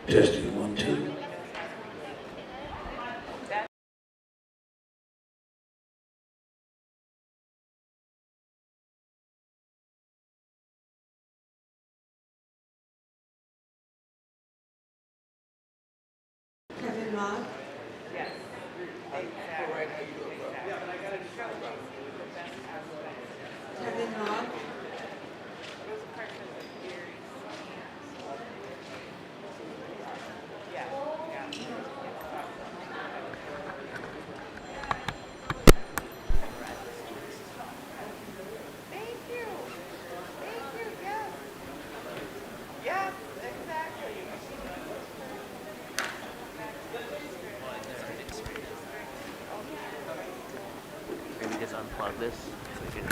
Testing 1, 2. Kevin Mott. Yes. Kevin Mott. Maybe just unplug this so we can.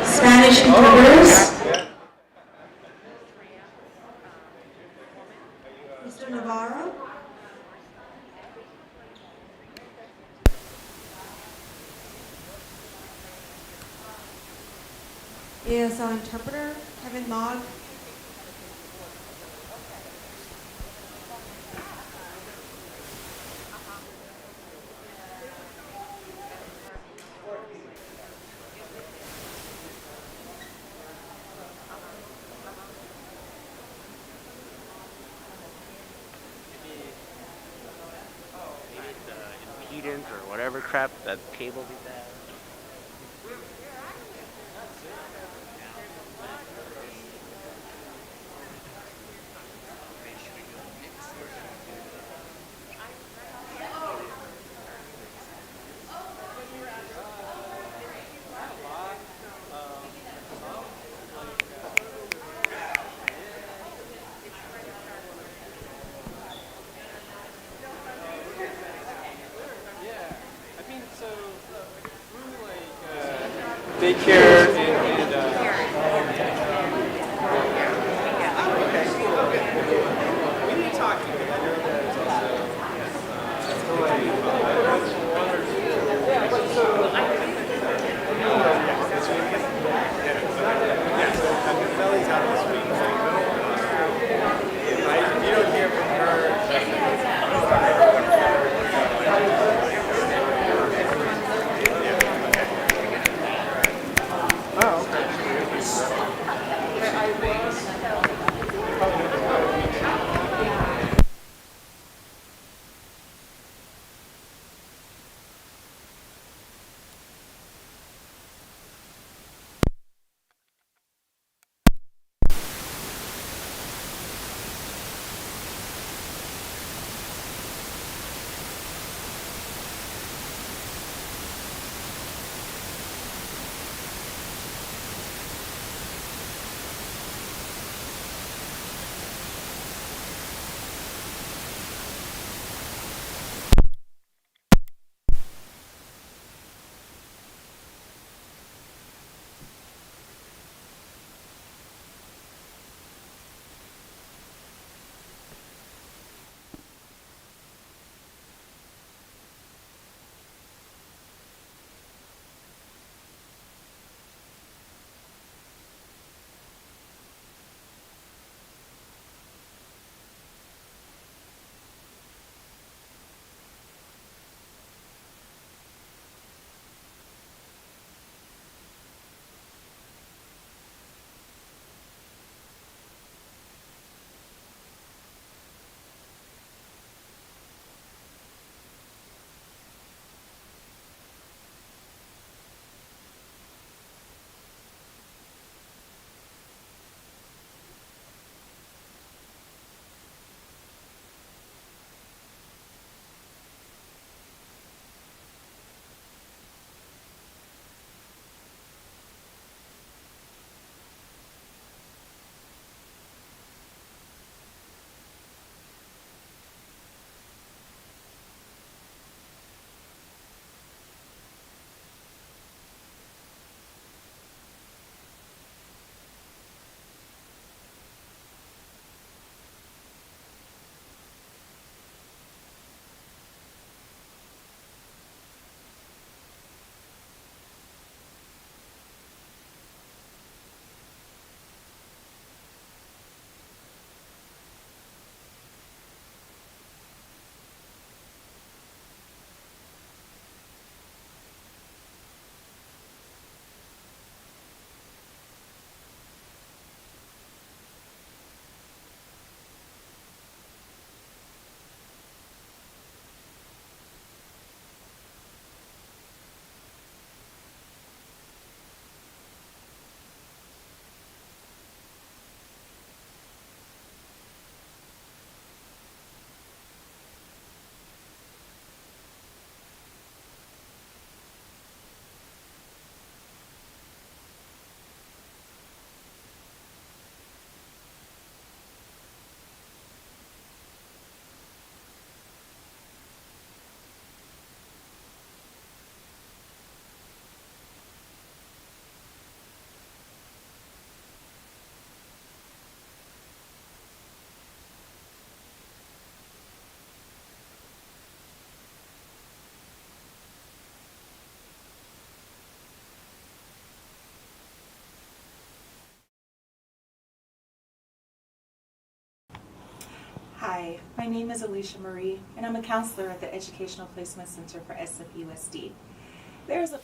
Spanish interpreters. Mr. Navarro. ESL interpreter, Kevin Mott. Or whatever crap that cable is at. Daycare and we need to talk to you. I know that it's Belly's out this week. If you don't hear from her, Hi, my name is Alicia Marie, and I'm a counselor at the Educational Placement Center for SFUSD. There's a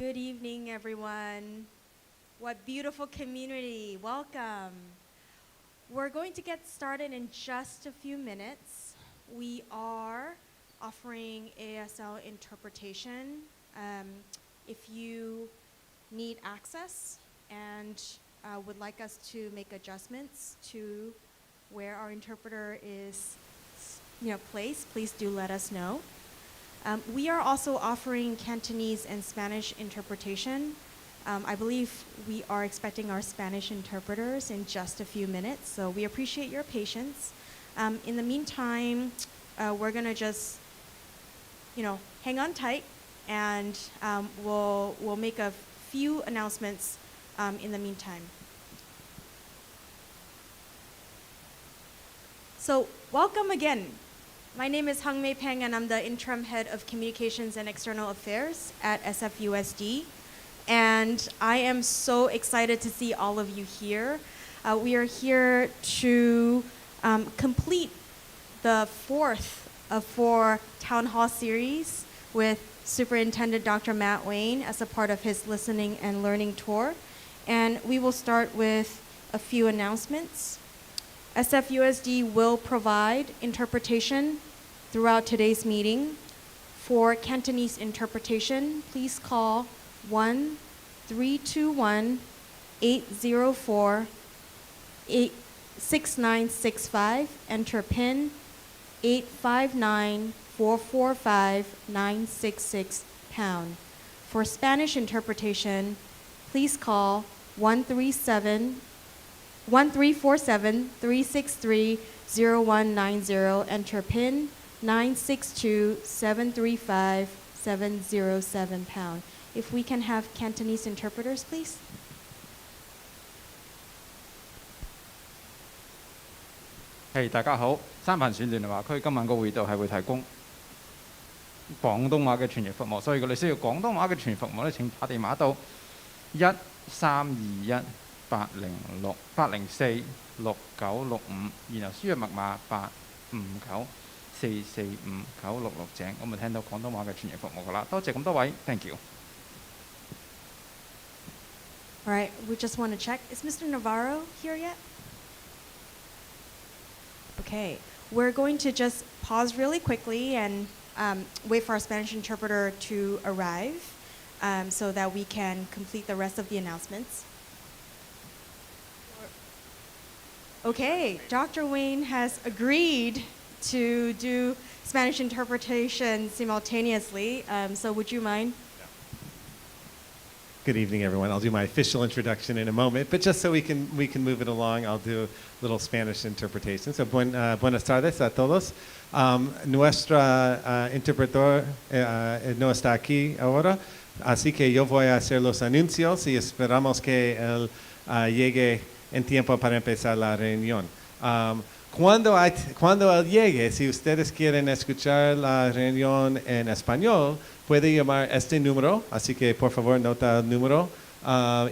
Good evening, everyone. What beautiful community. Welcome. We're going to get started in just a few minutes. We are offering ASL interpretation. If you need access and would like us to make adjustments to where our interpreter is placed, please do let us know. We are also offering Cantonese and Spanish interpretation. I believe we are expecting our Spanish interpreters in just a few minutes, so we appreciate your patience. In the meantime, we're gonna just, hang on tight, and we'll make a few announcements in the meantime. So welcome again. My name is Hung Mei Peng, and I'm the interim head of communications and external affairs at SFUSD. And I am so excited to see all of you here. We are here to complete the fourth of 4 town hall series with Superintendent Dr. Matt Wayne as a part of his listening and learning tour. And we will start with a few announcements. SFUSD will provide interpretation throughout today's meeting. For Cantonese interpretation, please call 1-321-804-6965. Enter PIN 859-445-966#. For Spanish interpretation, please call 1347-363-0190. Enter PIN 962-735-707#. If we can have Cantonese interpreters, please. Hey, 大家好，三藩市聯合校區今晚個會度係會提供廣東話嘅傳譯服務，所以如果你需要廣東話嘅傳譯服務咧，請打電話到1321-804-6965，然後輸入密碼859-445-966，我咪聽到廣東話嘅傳譯服務噶啦。多謝咁多位 ，thank you。All right, we just want to check. Is Mr. Navarro here yet? Okay, we're going to just pause really quickly and wait for our Spanish interpreter to arrive so that we can complete the rest of the announcements. Okay, Dr. Wayne has agreed to do Spanish interpretation simultaneously, so would you mind? Good evening, everyone. I'll do my official introduction in a moment, but just so we can move it along, I'll do a little Spanish interpretation. So buenas tardes a todos. Nuestra interpretor no está aquí ahora, así que yo voy a hacer los anuncios y esperamos que él llegue en tiempo para empezar la reunión. Cuando él llegue, si ustedes quieren escuchar la reunión en español, puede llamar este número, así que por favor nota el número.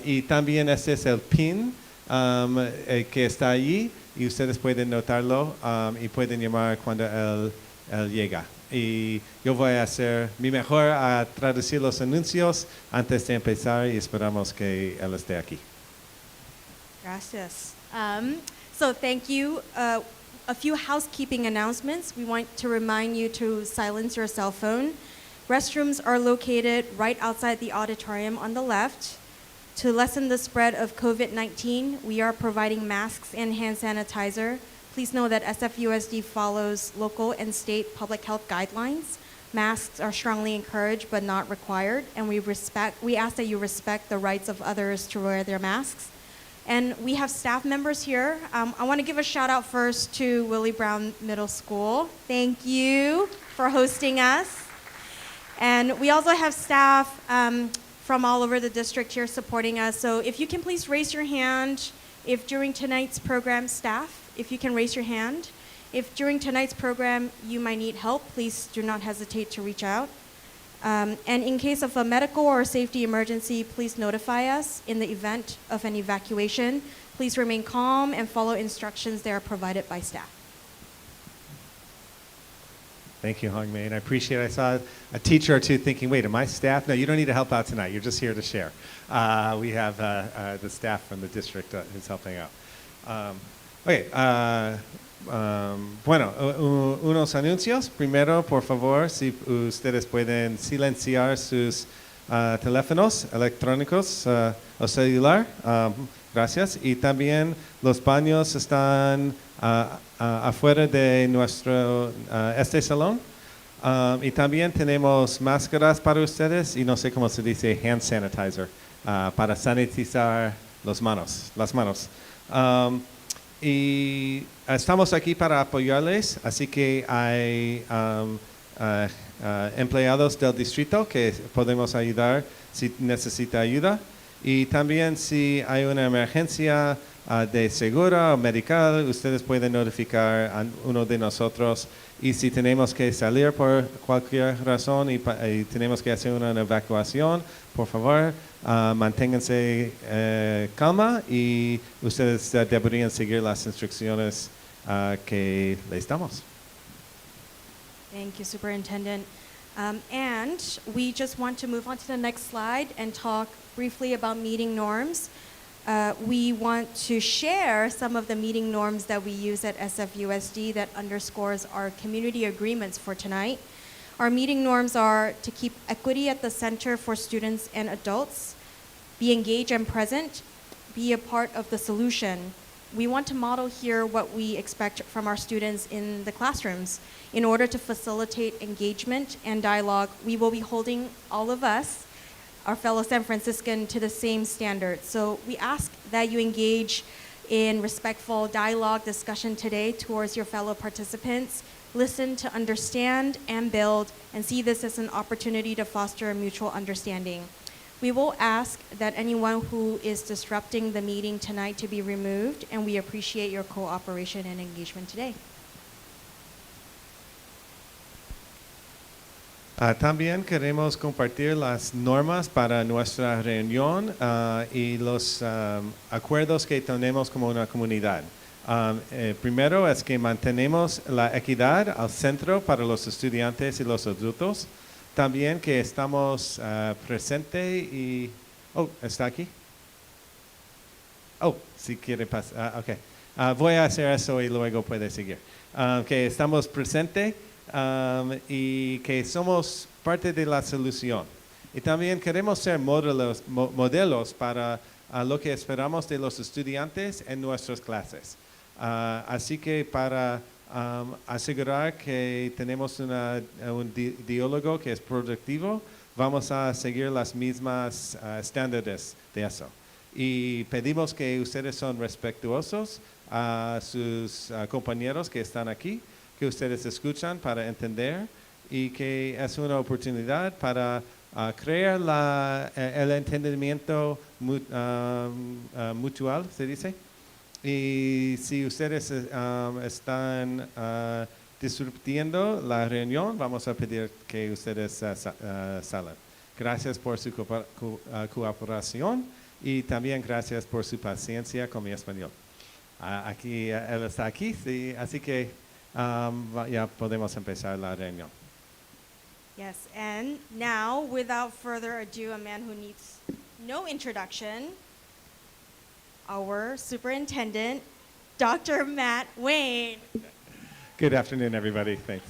Y también este es el PIN que está allí y ustedes pueden notarlo y pueden llamar cuando él llega. Y yo voy a hacer mi mejor a traducir los anuncios antes de empezar y esperamos que él esté aquí. Gracias. So thank you. A few housekeeping announcements. We want to remind you to silence your cell phone. Restrooms are located right outside the auditorium on the left. To lessen the spread of COVID-19, we are providing masks and hand sanitizer. Please know that SFUSD follows local and state public health guidelines. Masks are strongly encouraged but not required, and we ask that you respect the rights of others to wear their masks. And we have staff members here. I want to give a shout out first to Willie Brown Middle School. Thank you for hosting us. And we also have staff from all over the district here supporting us. So if you can please raise your hand if during tonight's program, staff, if you can raise your hand. If during tonight's program you might need help, please do not hesitate to reach out. And in case of a medical or safety emergency, please notify us. In the event of an evacuation, please remain calm and follow instructions that are provided by staff. Thank you, Hong Mei. And I appreciate it. I saw a teacher or two thinking, wait, am I staff? No, you don't need to help out tonight. You're just here to share. We have the staff from the district who's helping out. Okay. Bueno, unos anuncios. Primero, por favor, si ustedes pueden silenciar sus teléfonos electrónicos o celular. Gracias. Y también los baños están afuera de nuestro este salón. Y también tenemos máscaras para ustedes y no sé cómo se dice hand sanitizer para sanitizar las manos. Y estamos aquí para apoyarles, así que hay empleados del distrito que podemos ayudar si necesita ayuda. Y también si hay una emergencia de seguro o medical, ustedes pueden notificar a uno de nosotros. Y si tenemos que salir por cualquier razón y tenemos que hacer una evacuación, por favor, manténganse calma y ustedes deberían seguir las instrucciones que les damos. Thank you, Superintendent. And we just want to move on to the next slide and talk briefly about meeting norms. We want to share some of the meeting norms that we use at SFUSD that underscores our community agreements for tonight. Our meeting norms are to keep equity at the center for students and adults, be engaged and present, be a part of the solution. We want to model here what we expect from our students in the classrooms. In order to facilitate engagement and dialogue, we will be holding all of us, our fellow San Franciscan, to the same standard. So we ask that you engage in respectful dialogue discussion today towards your fellow participants. Listen to understand and build, and see this as an opportunity to foster a mutual understanding. We will ask that anyone who is disrupting the meeting tonight to be removed, and we appreciate your cooperation and engagement today. También queremos compartir las normas para nuestra reunión y los acuerdos que tenemos como una comunidad. Primero es que mantenemos la equidad al centro para los estudiantes y los adultos. También que estamos presentes y... Oh, ¿está aquí? Oh, si quiere pasar. Ok. Voy a hacer eso y luego puede seguir. Que estamos presentes y que somos parte de la solución. Y también queremos ser modelos para lo que esperamos de los estudiantes en nuestras clases. Así que para asegurar que tenemos un diálogo que es productivo, vamos a seguir las mismas estándares de eso. Y pedimos que ustedes son respetuosos a sus compañeros que están aquí, que ustedes escuchan para entender y que es una oportunidad para crear el entendimiento mutual, ¿se dice? Y si ustedes están disruptiendo la reunión, vamos a pedir que ustedes salgan. Gracias por su cooperación y también gracias por su paciencia con mi español. Aquí, él está aquí, sí, así que ya podemos empezar la reunión. Yes, and now, without further ado, a man who needs no introduction, our superintendent, Dr. Matt Wayne. Good afternoon, everybody. Thanks.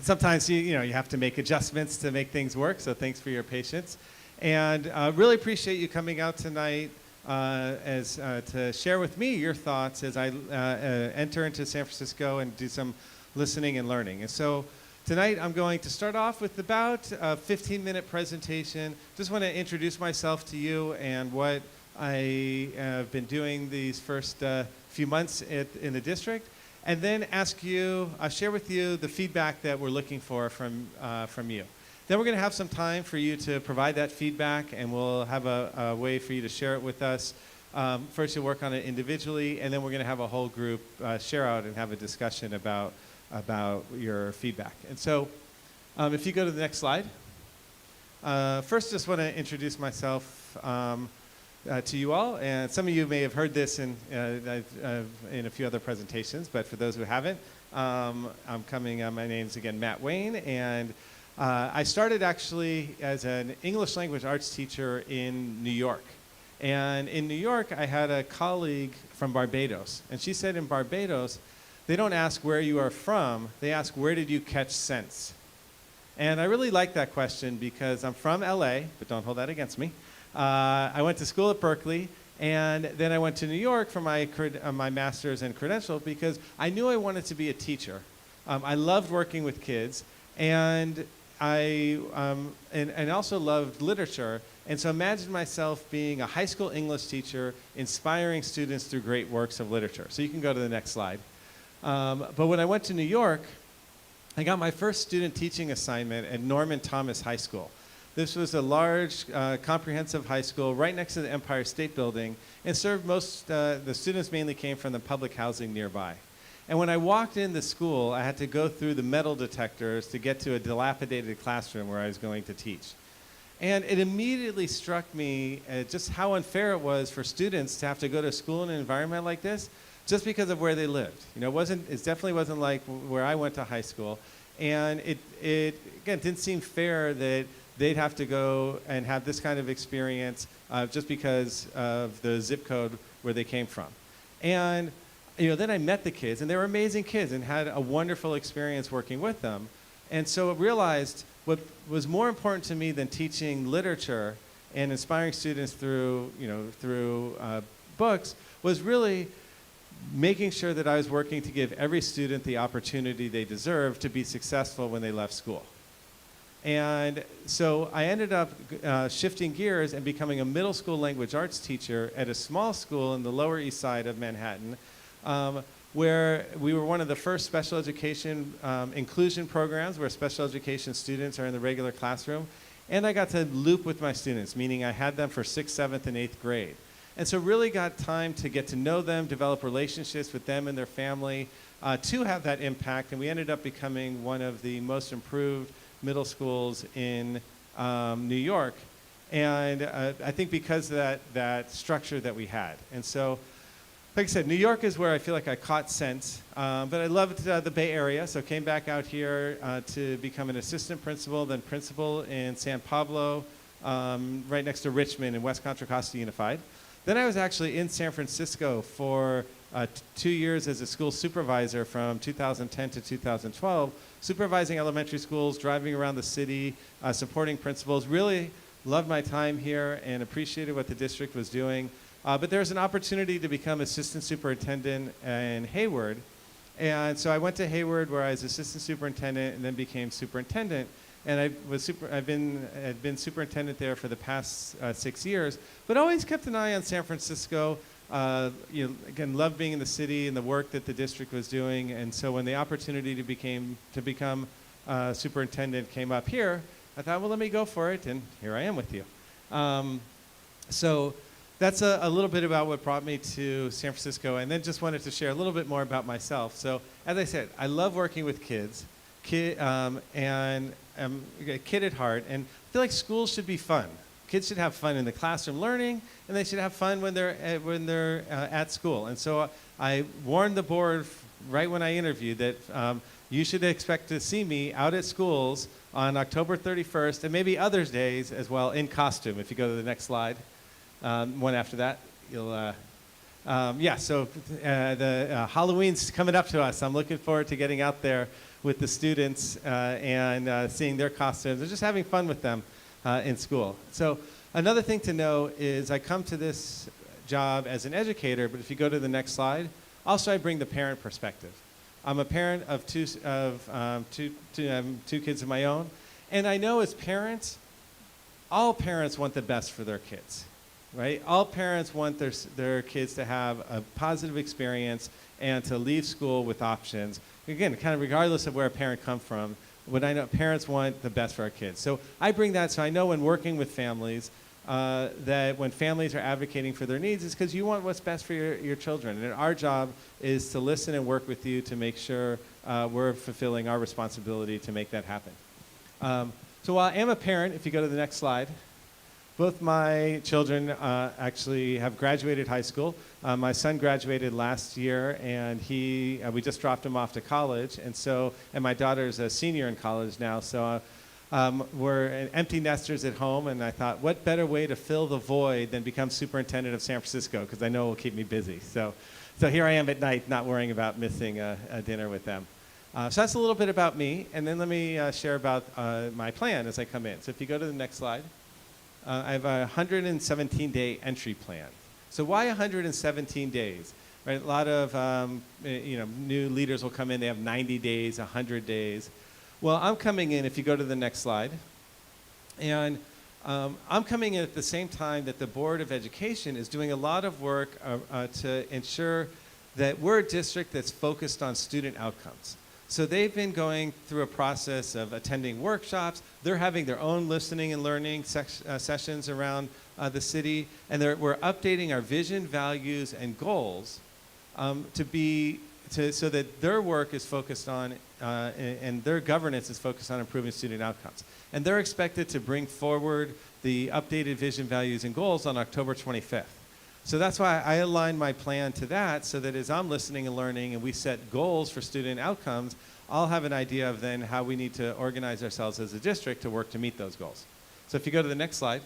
Sometimes you have to make adjustments to make things work, so thanks for your patience. And really appreciate you coming out tonight to share with me your thoughts as I enter into San Francisco and do some listening and learning. And so tonight I'm going to start off with about a 15-minute presentation. Just want to introduce myself to you and what I have been doing these first few months in the district, and then share with you the feedback that we're looking for from you. Then we're going to have some time for you to provide that feedback, and we'll have a way for you to share it with us. First you'll work on it individually, and then we're going to have a whole group share out and have a discussion about your feedback. And so if you go to the next slide. First just want to introduce myself. to you all. And some of you may have heard this in a few other presentations, but for those who haven't, I'm coming, my name's again Matt Wayne, and I started actually as an English language arts teacher in New York. And in New York, I had a colleague from Barbados, and she said in Barbados, they don't ask where you are from, they ask where did you catch sense? And I really like that question because I'm from LA, but don't hold that against me. I went to school at Berkeley, and then I went to New York for my master's and credential because I knew I wanted to be a teacher. I loved working with kids, and I also loved literature. And so imagine myself being a high school English teacher, inspiring students through great works of literature. So you can go to the next slide. But when I went to New York, I got my first student teaching assignment at Norman Thomas High School. This was a large, comprehensive high school right next to the Empire State Building, and served the students mainly came from the public housing nearby. And when I walked in the school, I had to go through the metal detectors to get to a dilapidated classroom where I was going to teach. And it immediately struck me just how unfair it was for students to have to go to school in an environment like this just because of where they lived. You know, it definitely wasn't like where I went to high school. And it again, didn't seem fair that they'd have to go and have this kind of experience just because of the zip code where they came from. And then I met the kids, and they were amazing kids and had a wonderful experience working with them. And so I realized what was more important to me than teaching literature and inspiring students through books was really making sure that I was working to give every student the opportunity they deserve to be successful when they left school. And so I ended up shifting gears and becoming a middle school language arts teacher at a small school in the Lower East Side of Manhattan, where we were one of the first special education inclusion programs where special education students are in the regular classroom. And I got to loop with my students, meaning I had them for 6th, 7th, and 8th grade. And so really got time to get to know them, develop relationships with them and their family to have that impact. And we ended up becoming one of the most improved middle schools in New York. And I think because of that structure that we had. And so, like I said, New York is where I feel like I caught sense. But I loved the Bay Area, so came back out here to become an assistant principal, then principal in San Pablo, right next to Richmond in West Contra Costa Unified. Then I was actually in San Francisco for 2 years as a school supervisor from 2010 to 2012, supervising elementary schools, driving around the city, supporting principals. Really loved my time here and appreciated what the district was doing. But there was an opportunity to become assistant superintendent in Hayward. And so I went to Hayward where I was assistant superintendent and then became superintendent. And I've been superintendent there for the past 6 years, but always kept an eye on San Francisco. Again, loved being in the city and the work that the district was doing. And so when the opportunity to become superintendent came up here, I thought, well, let me go for it, and here I am with you. So that's a little bit about what brought me to San Francisco, and then just wanted to share a little bit more about myself. So as I said, I love working with kids. And I'm a kid at heart, and I feel like schools should be fun. Kids should have fun in the classroom learning, and they should have fun when they're at school. And so I warned the board right when I interviewed that you should expect to see me out at schools on October 31st, and maybe other days as well in costume. If you go to the next slide, one after that, you'll. So the Halloween's coming up to us. I'm looking forward to getting out there with the students and seeing their costumes and just having fun with them in school. So another thing to know is I come to this job as an educator, but if you go to the next slide, also I bring the parent perspective. I'm a parent of two kids of my own, and I know as parents, all parents want the best for their kids. Right? All parents want their kids to have a positive experience and to leave school with options. Again, kind of regardless of where a parent comes from, what I know, parents want the best for our kids. So I bring that, so I know when working with families, that when families are advocating for their needs, it's because you want what's best for your children. And our job is to listen and work with you to make sure we're fulfilling our responsibility to make that happen. So while I am a parent, if you go to the next slide, Both my children actually have graduated high school. My son graduated last year, and we just dropped him off to college. And my daughter's a senior in college now. So we're empty nesters at home, and I thought, what better way to fill the void than become superintendent of San Francisco? Because I know it will keep me busy. So here I am at night, not worrying about missing a dinner with them. So that's a little bit about me, and then let me share about my plan as I come in. So if you go to the next slide. I have a 117-day entry plan. So why 117 days? Right? A lot of new leaders will come in. They have 90 days, 100 days. Well, I'm coming in, if you go to the next slide, and I'm coming in at the same time that the Board of Education is doing a lot of work to ensure that we're a district that's focused on student outcomes. So they've been going through a process of attending workshops. They're having their own listening and learning sessions around the city. And we're updating our vision, values, and goals so that their work is focused on, and their governance is focused on improving student outcomes. And they're expected to bring forward the updated vision, values, and goals on October 25th. So that's why I align my plan to that, so that as I'm listening and learning and we set goals for student outcomes, I'll have an idea of then how we need to organize ourselves as a district to work to meet those goals. So if you go to the next slide.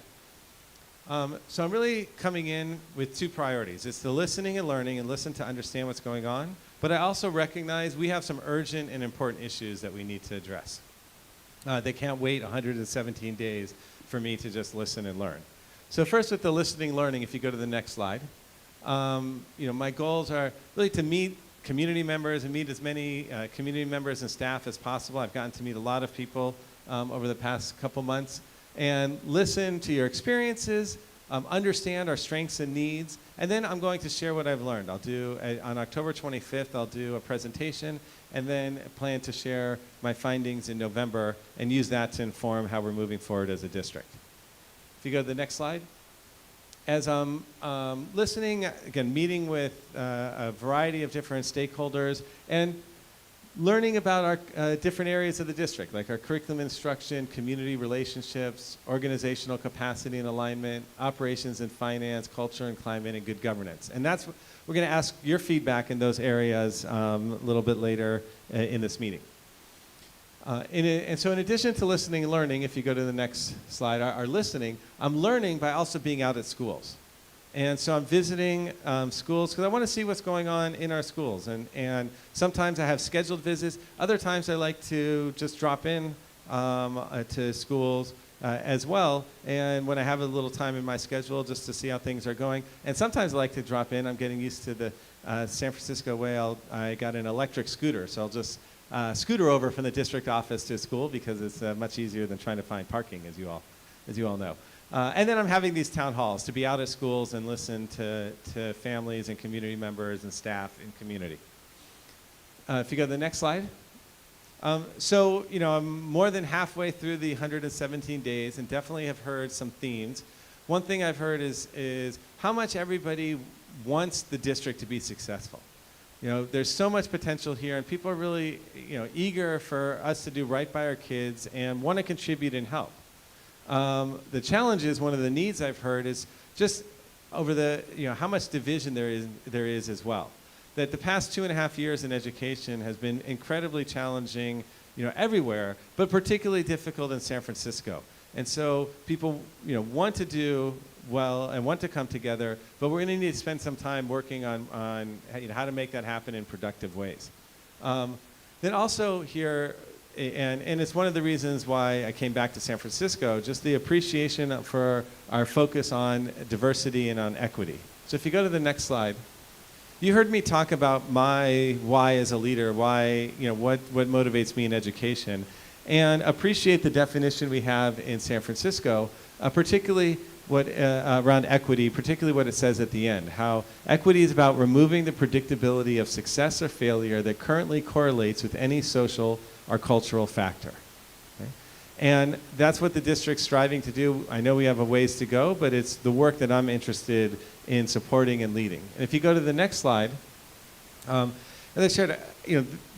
So I'm really coming in with two priorities. It's the listening and learning and listen to understand what's going on. But I also recognize we have some urgent and important issues that we need to address. They can't wait 117 days for me to just listen and learn. So first with the listening learning, if you go to the next slide, my goals are really to meet community members and meet as many community members and staff as possible. I've gotten to meet a lot of people over the past couple months, and listen to your experiences, understand our strengths and needs, and then I'm going to share what I've learned. I'll do, on October 25th, I'll do a presentation, and then plan to share my findings in November and use that to inform how we're moving forward as a district. If you go to the next slide. As I'm listening, again, meeting with a variety of different stakeholders and learning about our different areas of the district, like our curriculum instruction, community relationships, organizational capacity and alignment, operations and finance, culture and climate, and good governance. And that's what we're going to ask your feedback in those areas a little bit later in this meeting. And so in addition to listening and learning, if you go to the next slide, our listening, I'm learning by also being out at schools. And so I'm visiting schools because I want to see what's going on in our schools. And sometimes I have scheduled visits. Other times I like to just drop in to schools as well. And when I have a little time in my schedule just to see how things are going. And sometimes I like to drop in. I'm getting used to the San Francisco way. I got an electric scooter, so I'll just scooter over from the district office to school because it's much easier than trying to find parking, as you all know. And then I'm having these town halls to be out at schools and listen to families and community members and staff in community. If you go to the next slide. So, I'm more than halfway through the 117 days and definitely have heard some themes. One thing I've heard is how much everybody wants the district to be successful. There's so much potential here, and people are really, eager for us to do right by our kids and want to contribute and help. The challenge is, one of the needs I've heard is just over the, how much division there is as well. That the past 2.5 years in education has been incredibly challenging, everywhere, but particularly difficult in San Francisco. And so people, want to do well and want to come together, but we're going to need to spend some time working on how to make that happen in productive ways. Then also here, and it's one of the reasons why I came back to San Francisco, just the appreciation for our focus on diversity and on equity. So if you go to the next slide, you heard me talk about my why as a leader, why, what motivates me in education, and appreciate the definition we have in San Francisco, particularly around equity, particularly what it says at the end, how equity is about removing the predictability of success or failure that currently correlates with any social or cultural factor. Okay? And that's what the district's striving to do. I know we have a ways to go, but it's the work that I'm interested in supporting and leading. And if you go to the next slide, as I shared,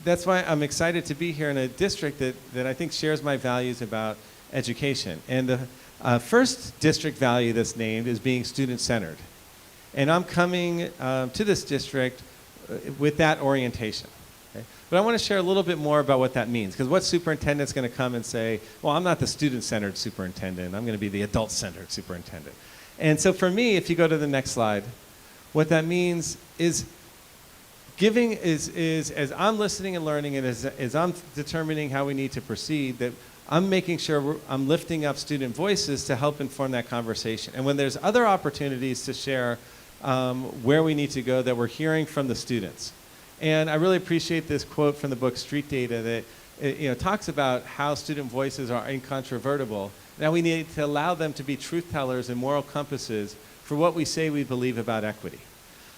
that's why I'm excited to be here in a district that I think shares my values about education. And first district value that's named is being student-centered. And I'm coming to this district with that orientation. Okay? But I want to share a little bit more about what that means, because what superintendent's going to come and say, well, I'm not the student-centered superintendent, I'm going to be the adult-centered superintendent. And so for me, if you go to the next slide, what that means is giving is as I'm listening and learning, and as I'm determining how we need to proceed, that I'm making sure I'm lifting up student voices to help inform that conversation. And when there's other opportunities to share where we need to go, that we're hearing from the students. And I really appreciate this quote from the book Street Data that talks about how student voices are incontrovertible. Now we need to allow them to be truth tellers and moral compasses for what we say we believe about equity.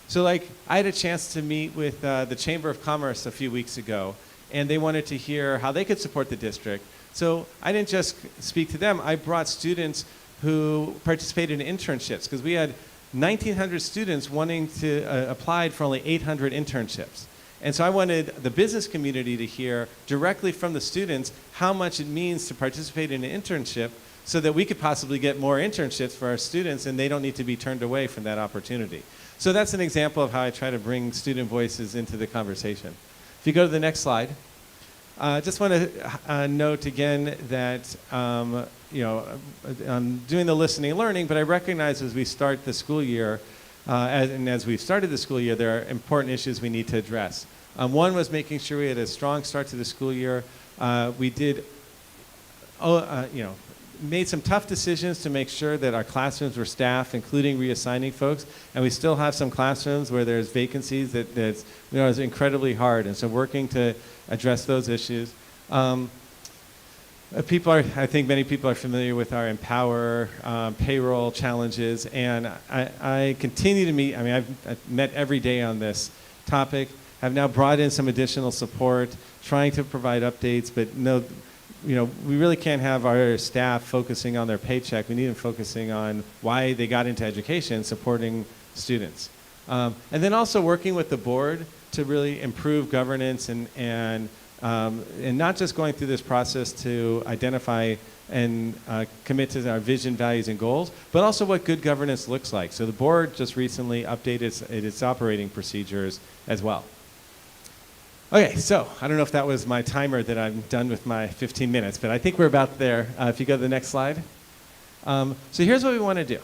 So like, I had a chance to meet with the Chamber of Commerce a few weeks ago, and they wanted to hear how they could support the district. So I didn't just speak to them, I brought students who participated in internships, because we had 1,900 students wanting to apply for only 800 internships. And so I wanted the business community to hear directly from the students how much it means to participate in an internship, so that we could possibly get more internships for our students and they don't need to be turned away from that opportunity. So that's an example of how I try to bring student voices into the conversation. If you go to the next slide, I just want to note again that I'm doing the listening and learning, but I recognize as we start the school year, as we've started the school year, there are important issues we need to address. One was making sure we had a strong start to the school year. We did, made some tough decisions to make sure that our classrooms were staffed, including reassigning folks, and we still have some classrooms where there's vacancies that is incredibly hard, and so working to address those issues. I think many people are familiar with our Empower payroll challenges, and I continue to meet, I've met every day on this topic. I've now brought in some additional support, trying to provide updates, but we really can't have our staff focusing on their paycheck. We need them focusing on why they got into education, supporting students. And then also working with the board to really improve governance and not just going through this process to identify and commit to our vision, values, and goals, but also what good governance looks like. So the board just recently updated its operating procedures as well. Okay, so I don't know if that was my timer that I'm done with my 15 minutes, but I think we're about there. If you go to the next slide. So here's what we want to do,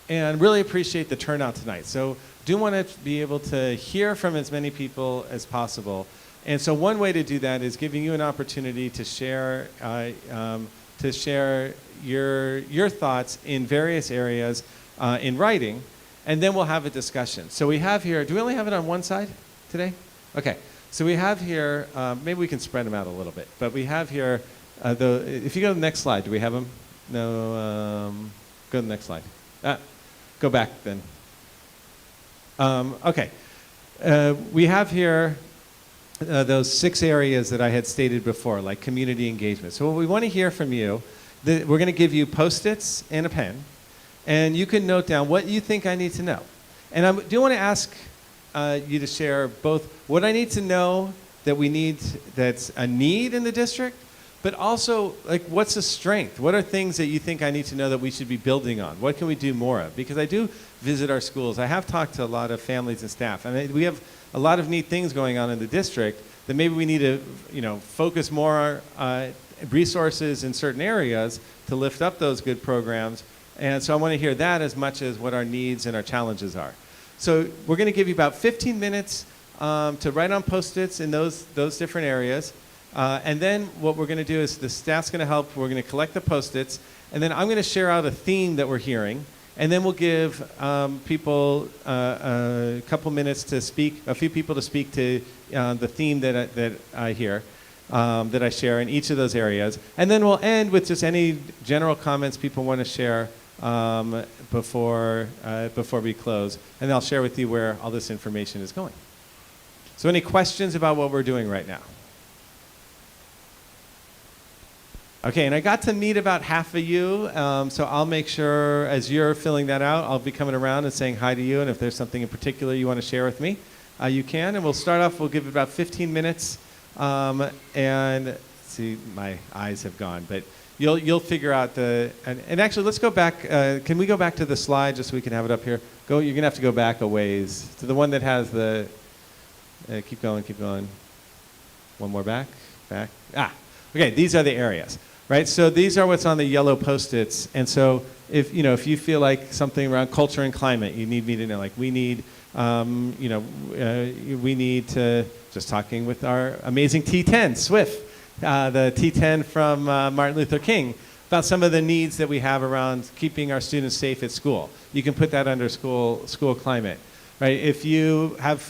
and really appreciate the turnout tonight. So do want to be able to hear from as many people as possible. And so one way to do that is giving you an opportunity to share your thoughts in various areas in writing, and then we'll have a discussion. So we have here, do we only have it on one side today? Okay. So we have here, maybe we can spread them out a little bit, but we have here, if you go to the next slide, do we have them? No, go to the next slide. Go back then. Okay. We have here those 6 areas that I had stated before, like community engagement. So what we want to hear from you, we're going to give you Post-its and a pen, and you can note down what you think I need to know. And I do want to ask you to share both what I need to know that we need, that's a need in the district, but also like what's a strength? What are things that you think I need to know that we should be building on? What can we do more of? Because I do visit our schools. I have talked to a lot of families and staff, and we have a lot of neat things going on in the district that maybe we need to focus more resources in certain areas to lift up those good programs. And so I want to hear that as much as what our needs and our challenges are. So we're going to give you about 15 minutes to write on Post-its in those different areas. And then what we're going to do is the staff's going to help. We're going to collect the Post-its. And then I'm going to share out a theme that we're hearing. And then we'll give people a couple minutes to speak, a few people to speak to the theme that I hear, that I share in each of those areas. And then we'll end with just any general comments people want to share before we close, and I'll share with you where all this information is going. So any questions about what we're doing right now? Okay, and I got to meet about half of you, so I'll make sure as you're filling that out, I'll be coming around and saying hi to you, and if there's something in particular you want to share with me, you can, and we'll start off, we'll give it about 15 minutes, and see, my eyes have gone, but you'll figure out and actually let's go back. Can we go back to the slide just so we can have it up here? You're gonna have to go back a ways to the one that has the. Keep going. One more back. Okay. These are the areas, right? So these are what's on the yellow Post-its, and so if you feel like something around culture and climate, you need me to know. Like we need, we need to just talking with our amazing T10 SWIFT. The T10 from Martin Luther King, about some of the needs that we have around keeping our students safe at school. You can put that under school climate, right? If you have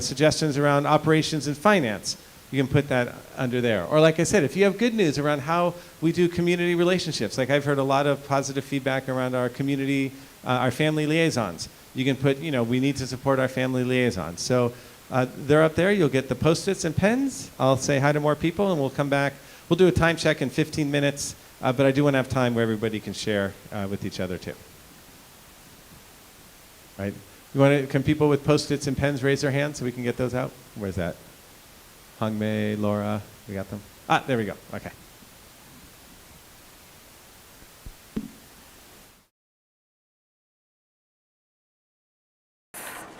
suggestions around operations and finance, you can put that under there. Or like I said, if you have good news around how we do community relationships, like I've heard a lot of positive feedback around our community, our family liaisons. You can put, we need to support our family liaisons. So they're up there. You'll get the Post-its and pens. I'll say hi to more people, and we'll come back. We'll do a time check in 15 minutes, but I do want to have time where everybody can share with each other too. Right? Can people with Post-its and pens raise their hands so we can get those out? Where's that? Hongmei, Laura, we got them? There we go. Okay.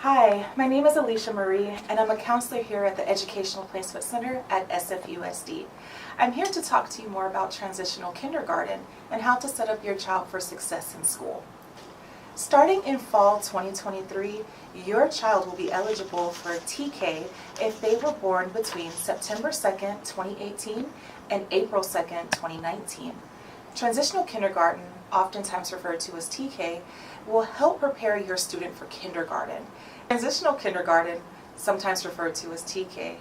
Hi, my name is Alicia Marie, and I'm a counselor here at the Educational Placement Center at SFUSD. I'm here to talk to you more about transitional kindergarten and how to set up your child for success in school. Starting in fall 2023, your child will be eligible for TK if they were born between September 2nd, 2018 and April 2nd, 2019. Transitional kindergarten, oftentimes referred to as TK, will help prepare your student for kindergarten. Transitional kindergarten, sometimes referred to as TK,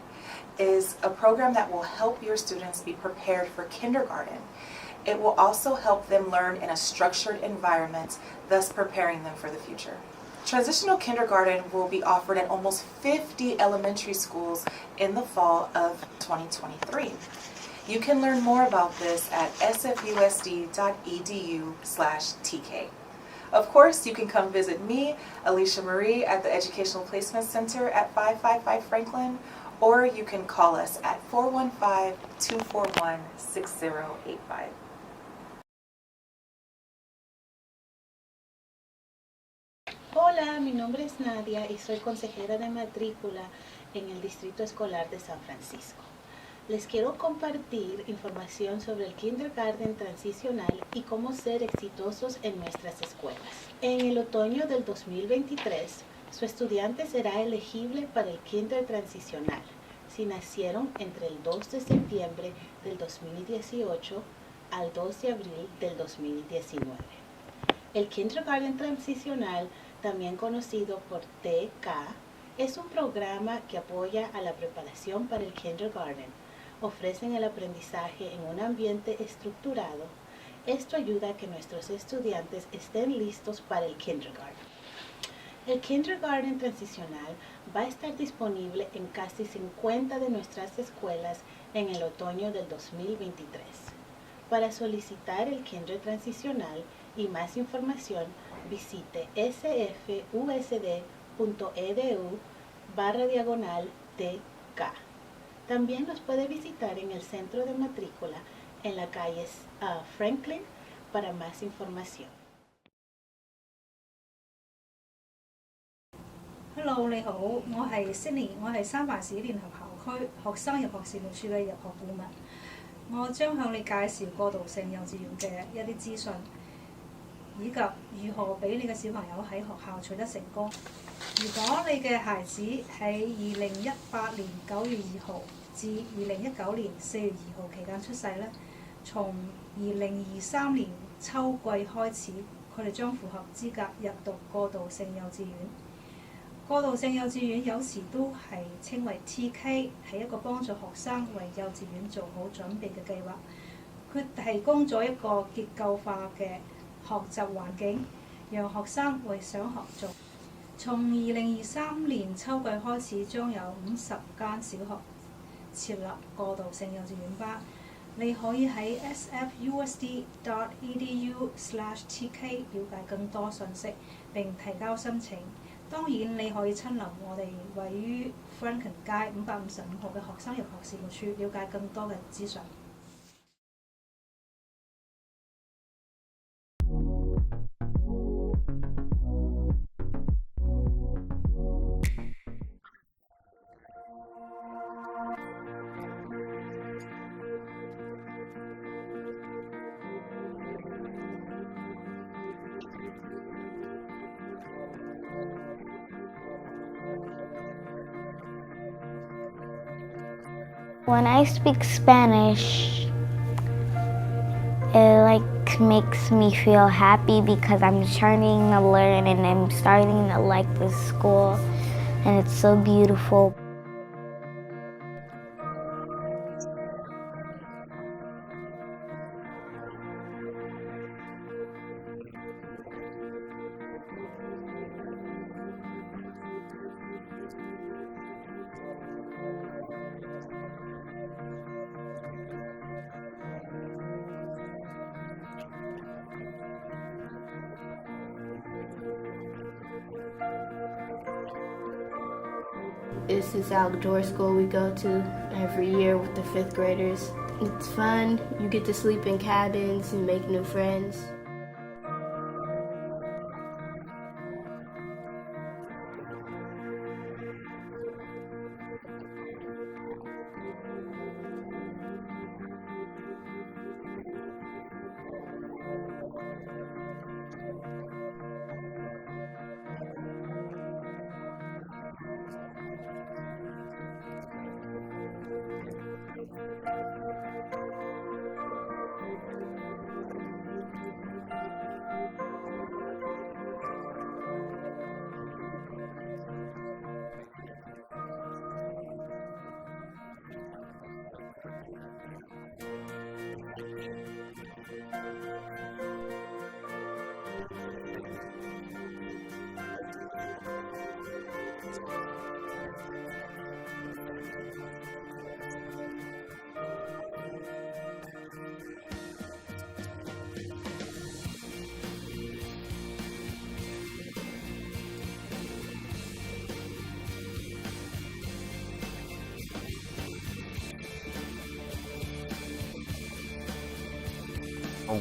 is a program that will help your students be prepared for kindergarten. It will also help them learn in a structured environment, thus preparing them for the future. Transitional kindergarten will be offered at almost 50 elementary schools in the fall of 2023. You can learn more about this at sfusd.edu/TK. Of course, you can come visit me, Alicia Marie, at the Educational Placement Center at 555 Franklin, or you can call us at 415-241-6085. Hola, mi nombre es Nadia y soy consejera de matrícula en el Distrito Escolar de San Francisco. Les quiero compartir información sobre el kindergarten transicional y cómo ser exitosos en nuestras escuelas. En el otoño del 2023, su estudiante será elegible para el kinder transicional si nacieron entre el 2 de septiembre del 2018 al 2 de abril del 2019. El kindergarten transicional, también conocido por TK, es un programa que apoya a la preparación para el kindergarten. Ofrecen el aprendizaje en un ambiente estructurado. Esto ayuda a que nuestros estudiantes estén listos para el kindergarten. El kindergarten transicional va a estar disponible en casi 50 de nuestras escuelas en el otoño del 2023. Para solicitar el kinder transicional y más información, visite sfusd.edu/TK. También nos puede visitar en el centro de matrícula en la calle Franklin para más información. Hello， 你好，我係 Sydney， 我係三藩市聯合校區學生入學事務處嘅入學顧問。我將向你介紹過渡性幼稚園嘅一啲資訊，以及如何俾你嘅小朋友喺學校取得成功。如果你嘅孩子喺2018年9月2號至2019年4月2號期間出世呢，從2023年秋季開始，佢哋將符合資格入讀過渡性幼稚園。過渡性幼稚園有時都係稱為 TK， 係一個幫助學生為幼稚園做好準備嘅計劃。佢提供咗一個結構化嘅學習環境，讓學生為想學做。從2023年秋季開始，將有50間小學設立過渡性幼稚園班。你可以喺 sfusd.edu/TK 了解更多信息並提交申請。當然，你可以親臨我哋位於 Franklin 街555號嘅學生入學事務處，了解更多嘅資訊。When I speak Spanish, it makes me feel happy because I'm starting to learn and I'm starting to like this school, and it's so beautiful. This is outdoor school we go to every year with the 5th graders. It's fun. You get to sleep in cabins and make new friends.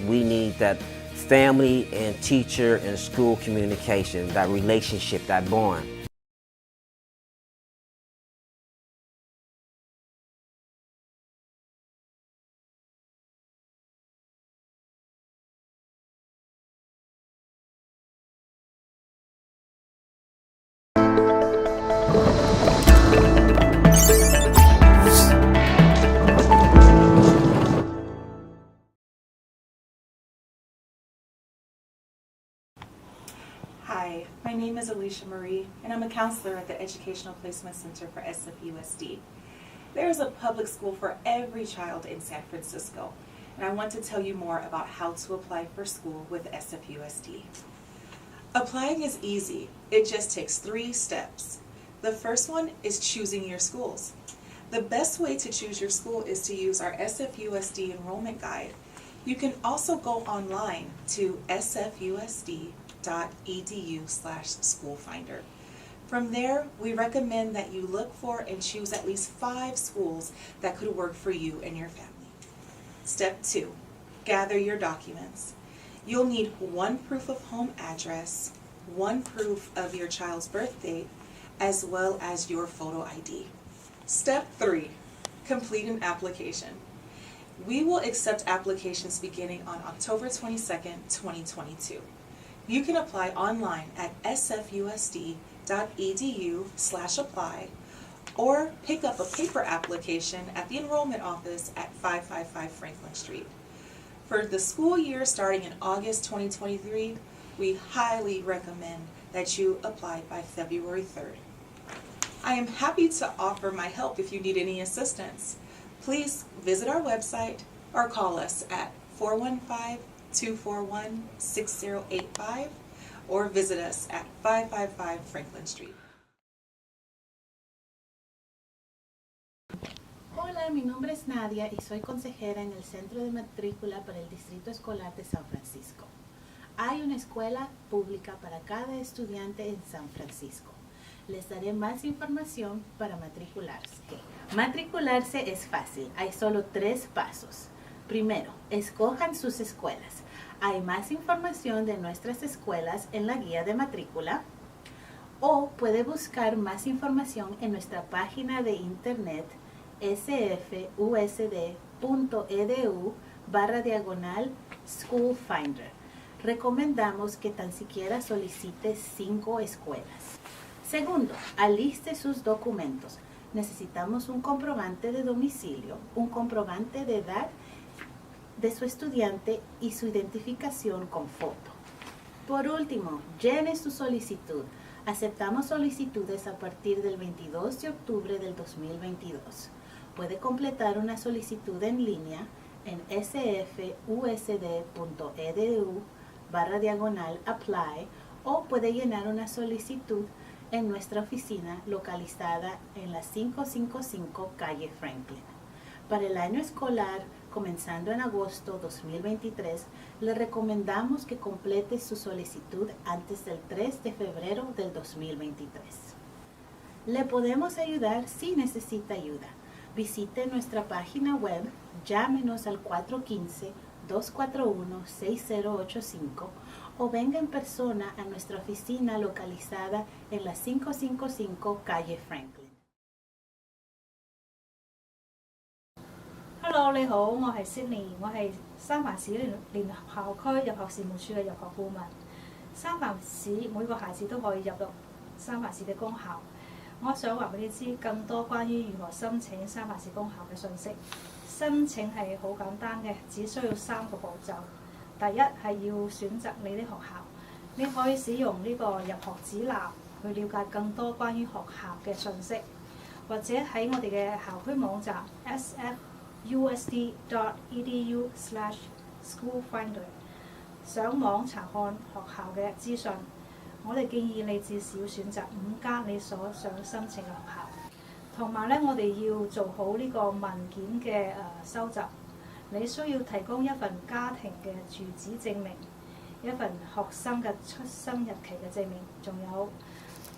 We need that family and teacher and school communication, that relationship, that bond. Hi, my name is Alicia Marie, and I'm a counselor at the Educational Placement Center for SFUSD. There is a public school for every child in San Francisco, and I want to tell you more about how to apply for school with SFUSD. Applying is easy. It just takes 3 steps. The first one is choosing your schools. The best way to choose your school is to use our SFUSD enrollment guide. You can also go online to sfusd.edu/schoolfinder. From there, we recommend that you look for and choose at least 5 schools that could work for you and your family. Step 2, gather your documents. You'll need 1 proof of home address, 1 proof of your child's birth date, as well as your photo ID. Step 3, complete an application. We will accept applications beginning on October 22nd, 2022. You can apply online at sfusd.edu/apply or pick up a paper application at the enrollment office at 555 Franklin Street. For the school year starting in August 2023, we highly recommend that you apply by February 3rd. I am happy to offer my help if you need any assistance. Please visit our website or call us at 415-241-6085 or visit us at 555 Franklin Street. Hola, mi nombre es Nadia y soy consejera en el Centro de Matrícula para el Distrito Escolar de San Francisco. Hay una escuela pública para cada estudiante en San Francisco. Les daré más información para matricularse. Matricularse es fácil, hay solo 3 pasos. Primero, escojan sus escuelas. Hay más información de nuestras escuelas en la guía de matrícula o puede buscar más información en nuestra página de internet sfusd.edu/schoolfinder. Recomendamos que tan siquiera solicite 5 escuelas. Segundo, aliste sus documentos. necesitamos un comprobante de domicilio, un comprobante de edad de su estudiante y su identificación con foto. Por último, llene su solicitud. Aceptamos solicitudes a partir del 22 de octubre del 2022. Puede completar una solicitud en línea en sfusd.edu/apply o puede llenar una solicitud en nuestra oficina localizada en la 555 calle Franklin. Para el año escolar comenzando en agosto 2023, le recomendamos que complete su solicitud antes del 3 de febrero del 2023. Le podemos ayudar si necesita ayuda. Visite nuestra página web, llámenos al 415-241-6085 o venga en persona a nuestra oficina localizada en la 555 calle Franklin. Hello， 你好，我係 Sydney， 我係三藩市聯合校區入學事務處嘅入學顧問。三藩市每個孩子都可以入讀三藩市嘅公校。我想話俾你知更多關於如何申請三藩市公校嘅信息。申請係好簡單嘅，只需要3個步驟。第一係要選擇你啲學校，你可以使用呢個入學指南去了解更多關於學校嘅信息，或者喺我哋嘅校區網站 SFUSD.edu/schoolfinder 上網查看學校嘅資訊。我哋建議你至少選擇5間你所想申請嘅學校，同埋咧，我哋要做好呢個文件嘅收集。你需要提供一份家庭嘅住址證明，一份學生嘅出生日期嘅證明，仲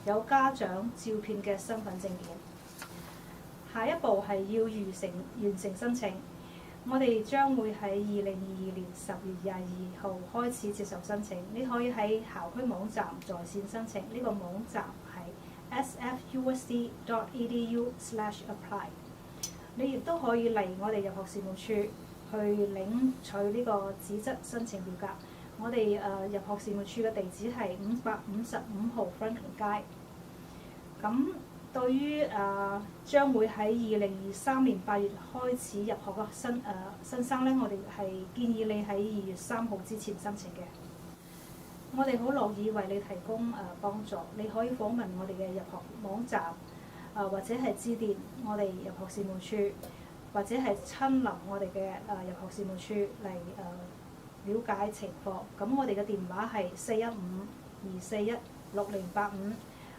有家長照片嘅身份證件。下一步係要完成申請。我哋將會喺2022年10月22號開始接受申請。你可以喺校區網站在線申請，呢個網站係 sfusd.edu/apply。你亦都可以嚟我哋入學事務處去領取呢個紙質申請表格。我哋入學事務處嘅地址係555號 Franklin 街。咁對於將會喺2023年8月開始入學嘅新生咧，我哋係建議你喺2月3號之前申請嘅。我哋好樂意為你提供幫助，你可以訪問我哋嘅入學網站，或者係致電我哋入學事務處，或者係親臨我哋嘅入學事務處嚟了解情況。咁我哋嘅電話係415-241-6085。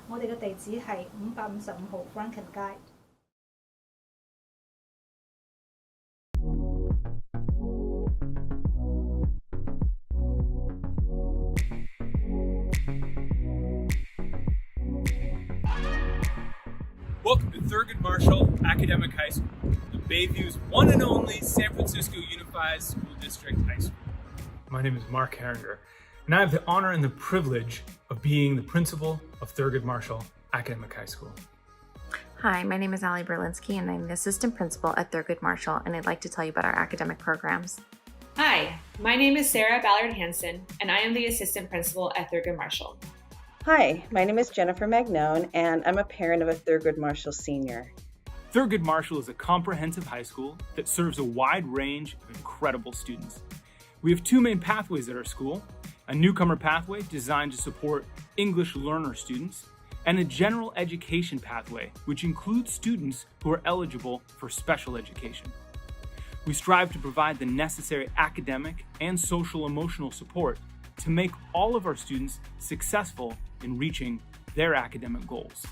我哋嘅地址係555號 Franklin 街。Welcome to Thurgood Marshall Academic High School, the Bayview's one and only San Francisco Unified School District High School. My name is Mark Herringer, and I have the honor and the privilege of being the principal of Thurgood Marshall Academic High School. Hi, my name is Allie Berlinski, and I'm the assistant principal at Thurgood Marshall, and I'd like to tell you about our academic programs. Hi, my name is Sarah Ballard Hansen, and I am the assistant principal at Thurgood Marshall. Hi, my name is Jennifer Magnone, and I'm a parent of a Thurgood Marshall senior. Thurgood Marshall is a comprehensive high school that serves a wide range of incredible students. We have 2 main pathways at our school: a newcomer pathway designed to support English learner students, and a general education pathway, which includes students who are eligible for special education. We strive to provide the necessary academic and social-emotional support to make all of our students successful in reaching their academic goals.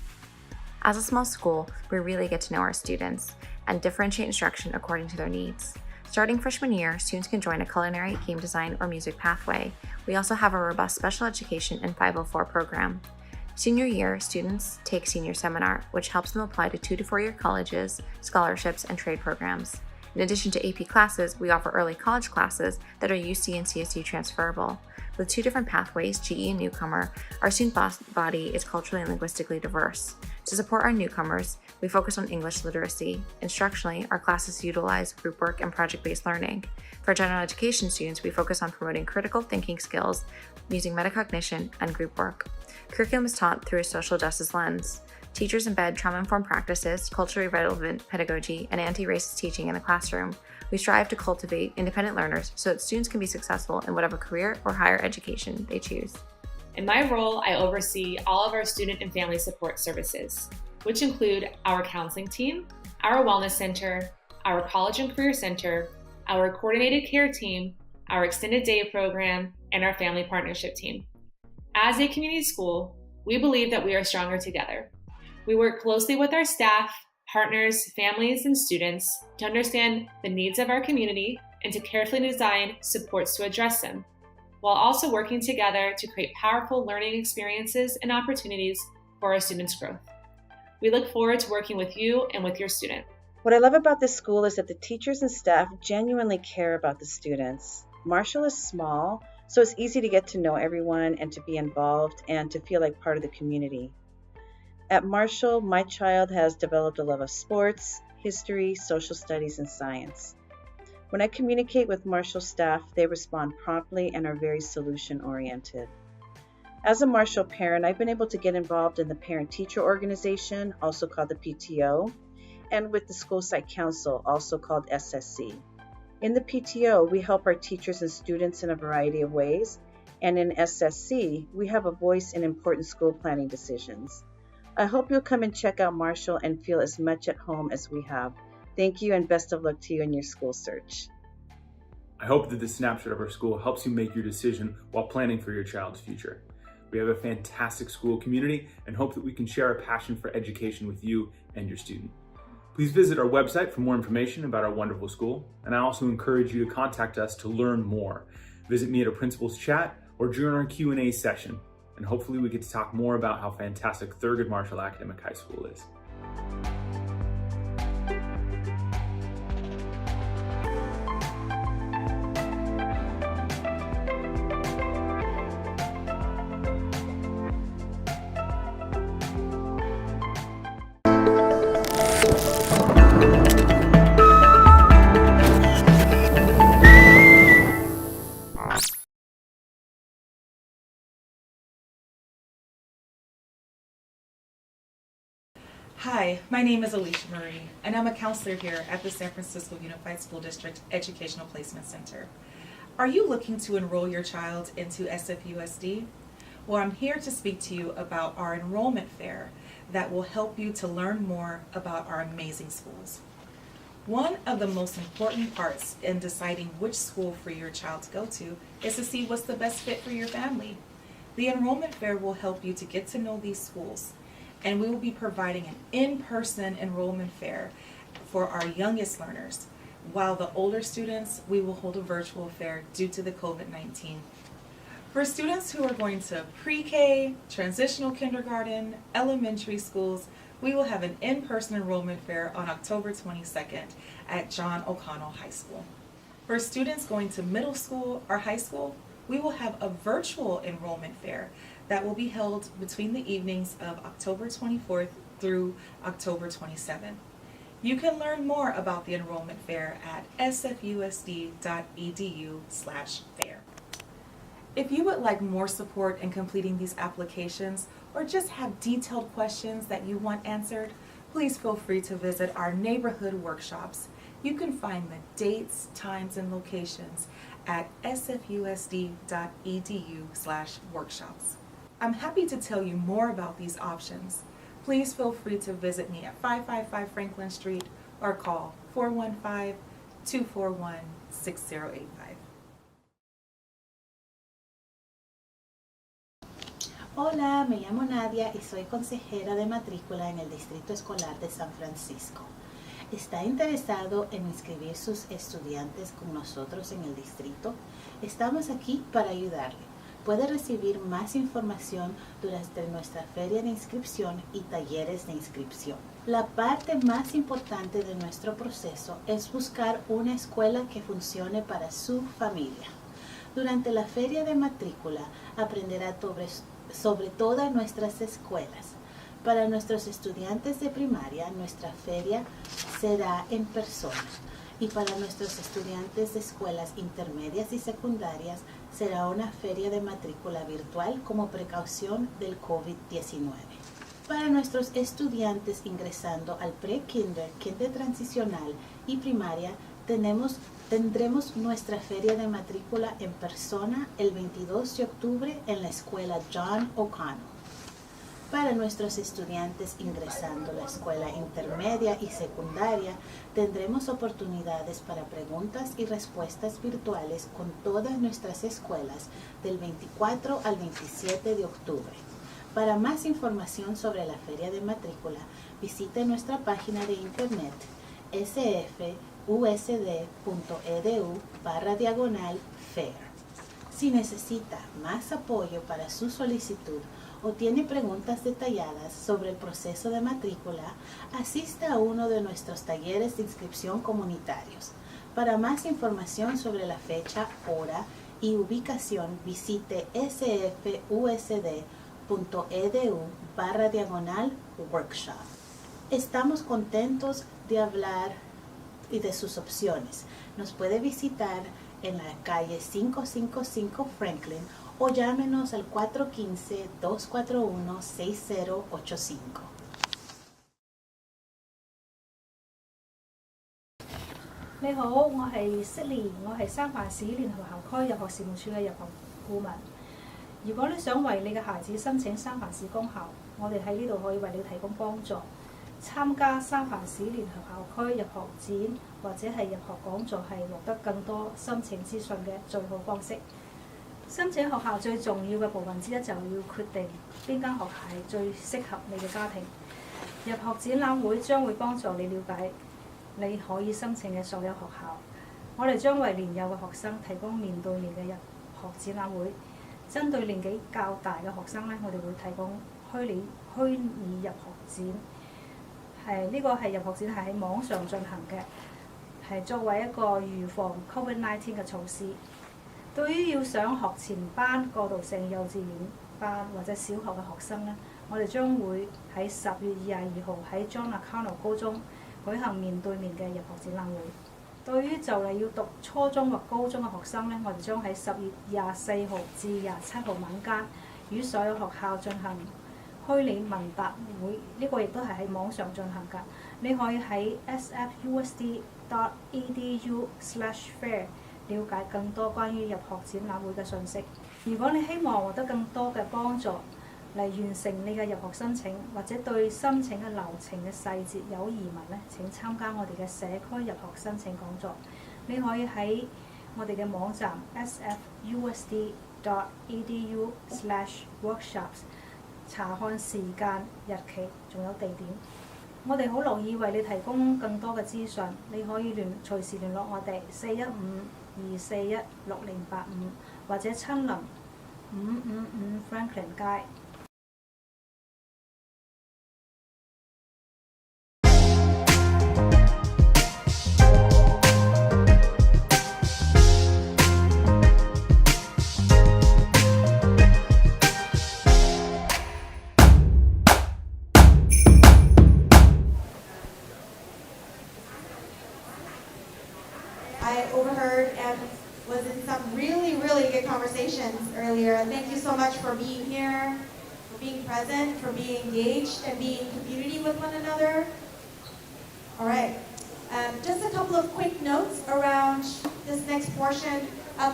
As a small school, we really get to know our students and differentiate instruction according to their needs. Starting freshman year, students can join a culinary, game design, or music pathway. We also have a robust special education and 504 program. Senior year, students take senior seminar, which helps them apply to 2 to 4 year colleges, scholarships, and trade programs. In addition to AP classes, we offer early college classes that are UC and CSU transferable. With 2 different pathways, GE and newcomer, our student body is culturally and linguistically diverse. To support our newcomers, we focus on English literacy. Instructionally, our classes utilize group work and project-based learning. For general education students, we focus on promoting critical thinking skills using metacognition and group work. Curriculum is taught through a social justice lens. Teachers embed trauma-informed practices, culturally relevant pedagogy, and anti-racist teaching in the classroom. We strive to cultivate independent learners so that students can be successful in whatever career or higher education they choose. In my role, I oversee all of our student and family support services, which include our counseling team, our wellness center, our college and career center, our coordinated care team, our extended day program, and our family partnership team. As a community school, we believe that we are stronger together. We work closely with our staff, partners, families, and students to understand the needs of our community and to carefully design supports to address them, while also working together to create powerful learning experiences and opportunities for our students' growth. We look forward to working with you and with your student. What I love about this school is that the teachers and staff genuinely care about the students. Marshall is small, so it's easy to get to know everyone and to be involved and to feel like part of the community. At Marshall, my child has developed a love of sports, history, social studies, and science. When I communicate with Marshall staff, they respond promptly and are very solution-oriented. As a Marshall parent, I've been able to get involved in the parent-teacher organization, also called the PTO, and with the school site council, also called SSC. In the PTO, we help our teachers and students in a variety of ways, and in SSC, we have a voice in important school planning decisions. I hope you'll come and check out Marshall and feel as much at home as we have. Thank you and best of luck to you in your school search. I hope that this snapshot of our school helps you make your decision while planning for your child's future. We have a fantastic school community and hope that we can share our passion for education with you and your student. Please visit our website for more information about our wonderful school, and I also encourage you to contact us to learn more. Visit me at a principal's chat or join our Q&A session, and hopefully we get to talk more about how fantastic Thurgood Marshall Academic High School is. Hi, my name is Alicia Marie, and I'm a counselor here at the San Francisco Unified School District Educational Placement Center. Are you looking to enroll your child into SFUSD? Well, I'm here to speak to you about our enrollment fair that will help you to learn more about our amazing schools. One of the most important parts in deciding which school for your child to go to is to see what's the best fit for your family. The enrollment fair will help you to get to know these schools, and we will be providing an in-person enrollment fair for our youngest learners. While the older students, we will hold a virtual fair due to the COVID-19. For students who are going to pre-K, transitional kindergarten, elementary schools, we will have an in-person enrollment fair on October 22nd at John O'Connell High School. For students going to middle school or high school, we will have a virtual enrollment fair that will be held between the evenings of October 24th through October 27th. You can learn more about the enrollment fair at sfusd.edu/fair. If you would like more support in completing these applications or just have detailed questions that you want answered, please feel free to visit our neighborhood workshops. You can find the dates, times, and locations at sfusd.edu/workshops. I'm happy to tell you more about these options. Please feel free to visit me at 555 Franklin Street or call 415-241-6085. Hola, me llamo Nadia y soy consejera de matrícula en el Distrito Escolar de San Francisco. ¿Está interesado en inscribir sus estudiantes con nosotros en el distrito? Estamos aquí para ayudarle. Puede recibir más información durante nuestra feria de inscripción y talleres de inscripción. La parte más importante de nuestro proceso es buscar una escuela que funcione para su familia. Durante la feria de matrícula aprenderá sobre todas nuestras escuelas. Para nuestros estudiantes de primaria, nuestra feria será en persona. Y para nuestros estudiantes de escuelas intermedias y secundarias será una feria de matrícula virtual como precaución del COVID-19. Para nuestros estudiantes ingresando al pre-kinder, kinder transicional y primaria, tendremos nuestra feria de matrícula en persona el 22 de octubre en la escuela John O'Connell. Para nuestros estudiantes ingresando a la escuela intermedia y secundaria, tendremos oportunidades para preguntas y respuestas virtuales con todas nuestras escuelas del 24 al 27 de octubre. Para más información sobre la feria de matrícula, visite nuestra página de internet sfusd.edu/fair. Si necesita más apoyo para su solicitud o tiene preguntas detalladas sobre el proceso de matrícula, asista a uno de nuestros talleres de inscripción comunitarios. Para más información sobre la fecha, hora y ubicación, visite sfusd.edu/workshop. Estamos contentos de hablar y de sus opciones. Nos puede visitar en la calle 555 Franklin o llámenos al 415-241-6085. 你好，我係悉尼，我係三藩市聯合校區入學事務處嘅入學顧問。如果你想為你嘅孩子申請三藩市公校，我哋喺呢度可以為你提供幫助。參加三藩市聯合校區入學展或者係入學講座係獲得更多申請資訊嘅最好方式。申請學校最重要嘅部分之一就要決定邊間學校係最適合你嘅家庭。入學展覽會將會幫助你了解你可以申請嘅所有學校。我哋將為年幼嘅學生提供面對面嘅入學展覽會。針對年紀較大嘅學生呢，我哋會提供虛擬入學展。呢個係入學展係喺網上進行嘅，係作為一個預防 COVID-19 嘅措施。對於要上學前班過渡性幼稚園班或者小學嘅學生呢，我哋將會喺10月22號喺 John O'Connell 高中舉行面對面嘅入學展覽會。對於就嚟要讀初中或高中嘅學生呢，我哋將喺10月24號至27號晚間與所有學校進行虛擬問答會，呢個亦都係喺網上進行㗎。你可以喺 sfusd.edu/fair 了解更多關於入學展覽會嘅信息。如果你希望獲得更多嘅幫助嚟完成你嘅入學申請，或者對申請嘅流程嘅細節有疑問呢，請參加我哋嘅社區入學申請講座。你可以喺我哋嘅網站 sfusd.edu/workshops 查看時間、日期，仲有地點。我哋好樂意為你提供更多嘅資訊，你可以隨時聯絡我哋415-241-6085，或者親臨555 Franklin 街。I overheard and was in some really good conversations earlier. Thank you so much for being here, for being present, for being engaged, and being in community with one another. All right, just a couple of quick notes around this next portion.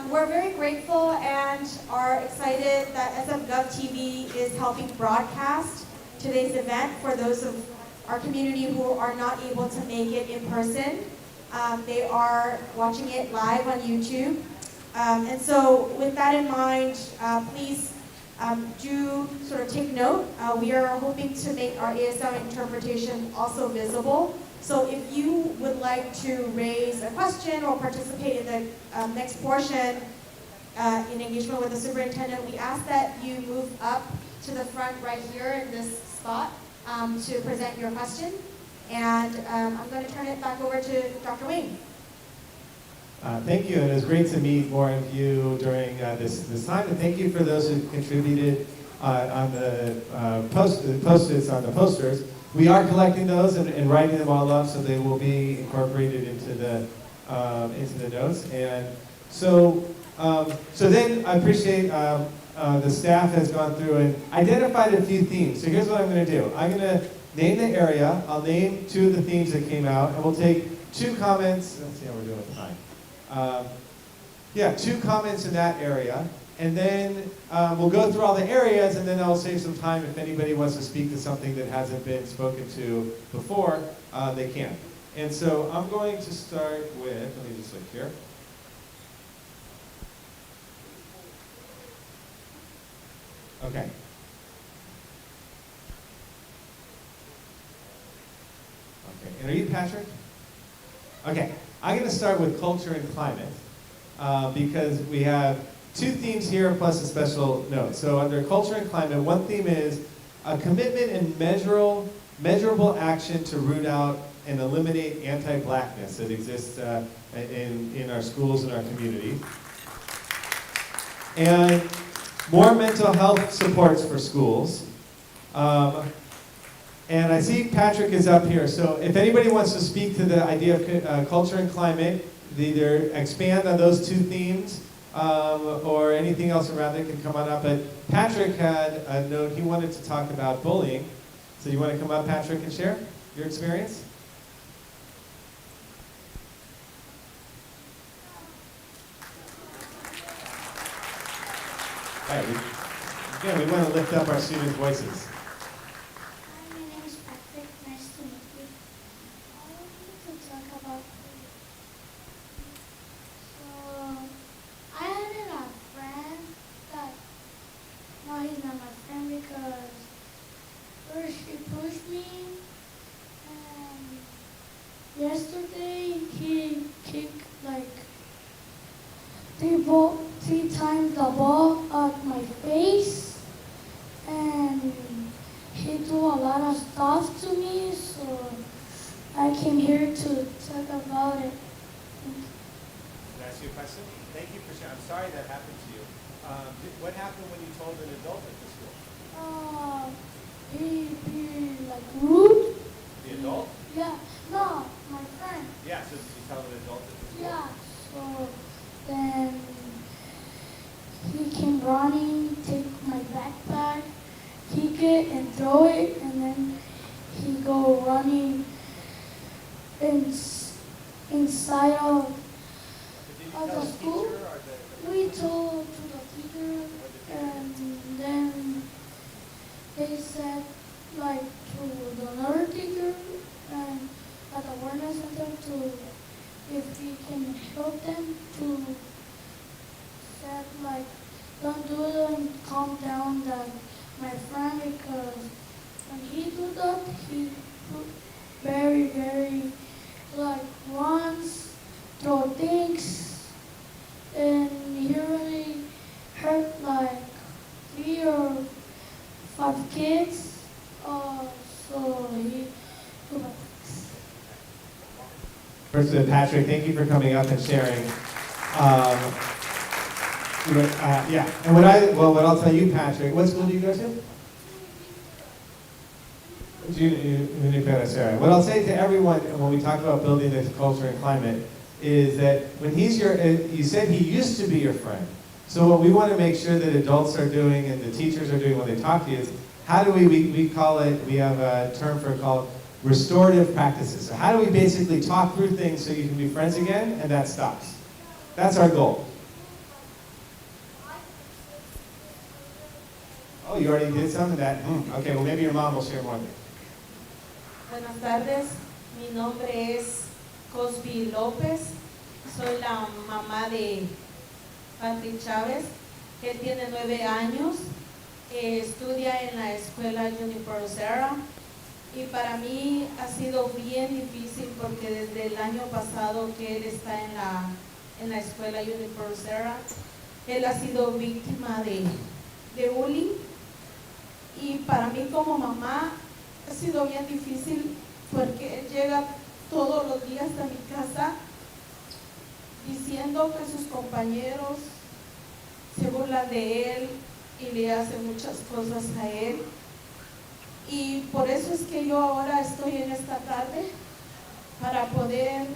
We're very grateful and are excited that SFGov TV is helping broadcast today's event for those of our community who are not able to make it in person. They are watching it live on YouTube. And so with that in mind, please do sort of take note. We are hoping to make our ASL interpretation also visible. So if you would like to raise a question or participate in the next portion in engagement with the superintendent, we ask that you move up to the front right here in this spot to present your question. And I'm going to turn it back over to Dr. Wing. Thank you, and it's great to meet more of you during this time. And thank you for those who contributed on the post-its on the posters. We are collecting those and writing them all up, so they will be incorporated into the notes. And so then I appreciate the staff has gone through and identified a few themes. So here's what I'm going to do. I'm going to name the area. I'll name 2 of the themes that came out, and we'll take 2 comments. Let's see how we're doing with time. 2 comments in that area. And then we'll go through all the areas, and then I'll save some time if anybody wants to speak to something that hasn't been spoken to before, they can. And so I'm going to start with, let me just look here. Okay. Okay, and are you Patrick? Okay, I'm going to start with culture and climate because we have 2 themes here plus a special note. So under culture and climate, one theme is a commitment and measurable action to root out and eliminate anti-blackness that exists in our schools and our community. And more mental health supports for schools. And I see Patrick is up here, so if anybody wants to speak to the idea of culture and climate, either expand on those 2 themes or anything else around it can come on up. But Patrick had a note, he wanted to talk about bullying. So you want to come up, Patrick, and share your experience? All right, again, we want to lift up our students' voices. My name is Patrick. Nice to meet you. I wanted to talk about bullying. So, I had a friend that, no, he's not my friend because first he pushed me, and yesterday he kicked like 3 times the ball at my face, and he do a lot of stuff to me, so I came here to talk about it. Can I ask you a question? Thank you for sharing. I'm sorry that happened to you. What happened when you told an adult at the school? He like rude. The adult? Yeah, no, my friend. Yeah, so you tell an adult at the school? Yeah, so then he came running, take my backpack, kick it and throw it, and then he go running inside of the school. We told to the teacher, and then they said like to the another teacher and at the awareness center to if we can help them to said like don't do it and calm down that my friend, because when he do that he very like runs, throw things, and he really hurt like 3 or 5 kids. So he do that. First of all, Patrick, thank you for coming up and sharing. Yeah, and what I'll tell you, Patrick, what school do you go to? Unificado. What I'll say to everyone when we talk about building this culture and climate is that when he's you said he used to be your friend. So what we want to make sure that adults are doing and the teachers are doing when they talk to you is, how do we call it, we have a term for it called restorative practices. So how do we basically talk through things so you can be friends again and that stops? That's our goal. Oh, you already did some of that? Okay, well maybe your mom will share more. Buenas tardes, mi nombre es Cosby López, soy la mamá de Patrick Chávez, él tiene 9 años, estudia en la escuela Unificado, y para mí ha sido bien difícil porque desde el año pasado que él está en la escuela Unificado, él ha sido víctima de bullying, y para mí como mamá ha sido bien difícil porque él llega todos los días a mi casa diciendo que sus compañeros se burlan de él y le hacen muchas cosas a él. Y por eso es que yo ahora estoy en esta tarde para poder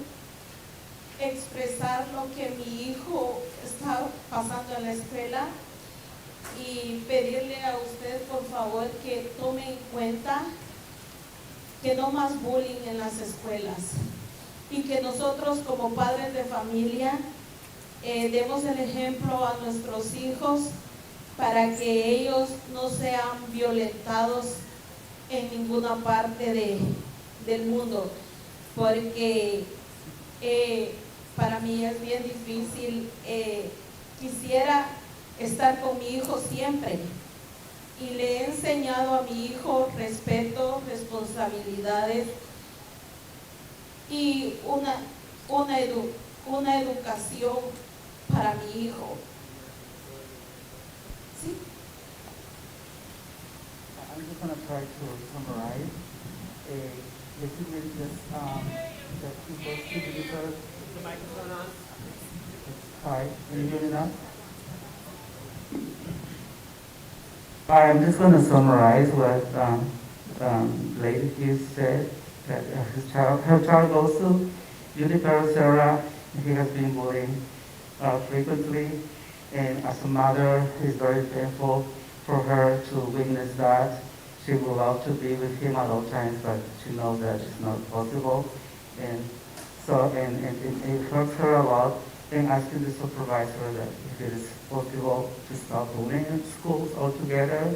expresar lo que mi hijo está pasando en la escuela y pedirle a usted por favor que tome en cuenta que no más bullying en las escuelas y que nosotros como padres de familia demos el ejemplo a nuestros hijos para que ellos no sean violentados en ninguna parte del mundo, porque para mí es bien difícil. Quisiera estar con mi hijo siempre y le he enseñado a mi hijo respeto, responsabilidades y una educación para mi hijo. ¿Sí? I'm just going to try to summarize. Basically, just the people see visitors. Is the microphone on? Hi, can you hear me now? I'm just going to summarize what Lady Hughes said, that her child goes to Unificado Sarah, and he has been bullied frequently, and as a mother, it's very painful for her to witness that. She would love to be with him at all times, but she knows that it's not possible, and so it hurts her a lot. And asking the supervisor that if it is possible to stop bullying in schools altogether,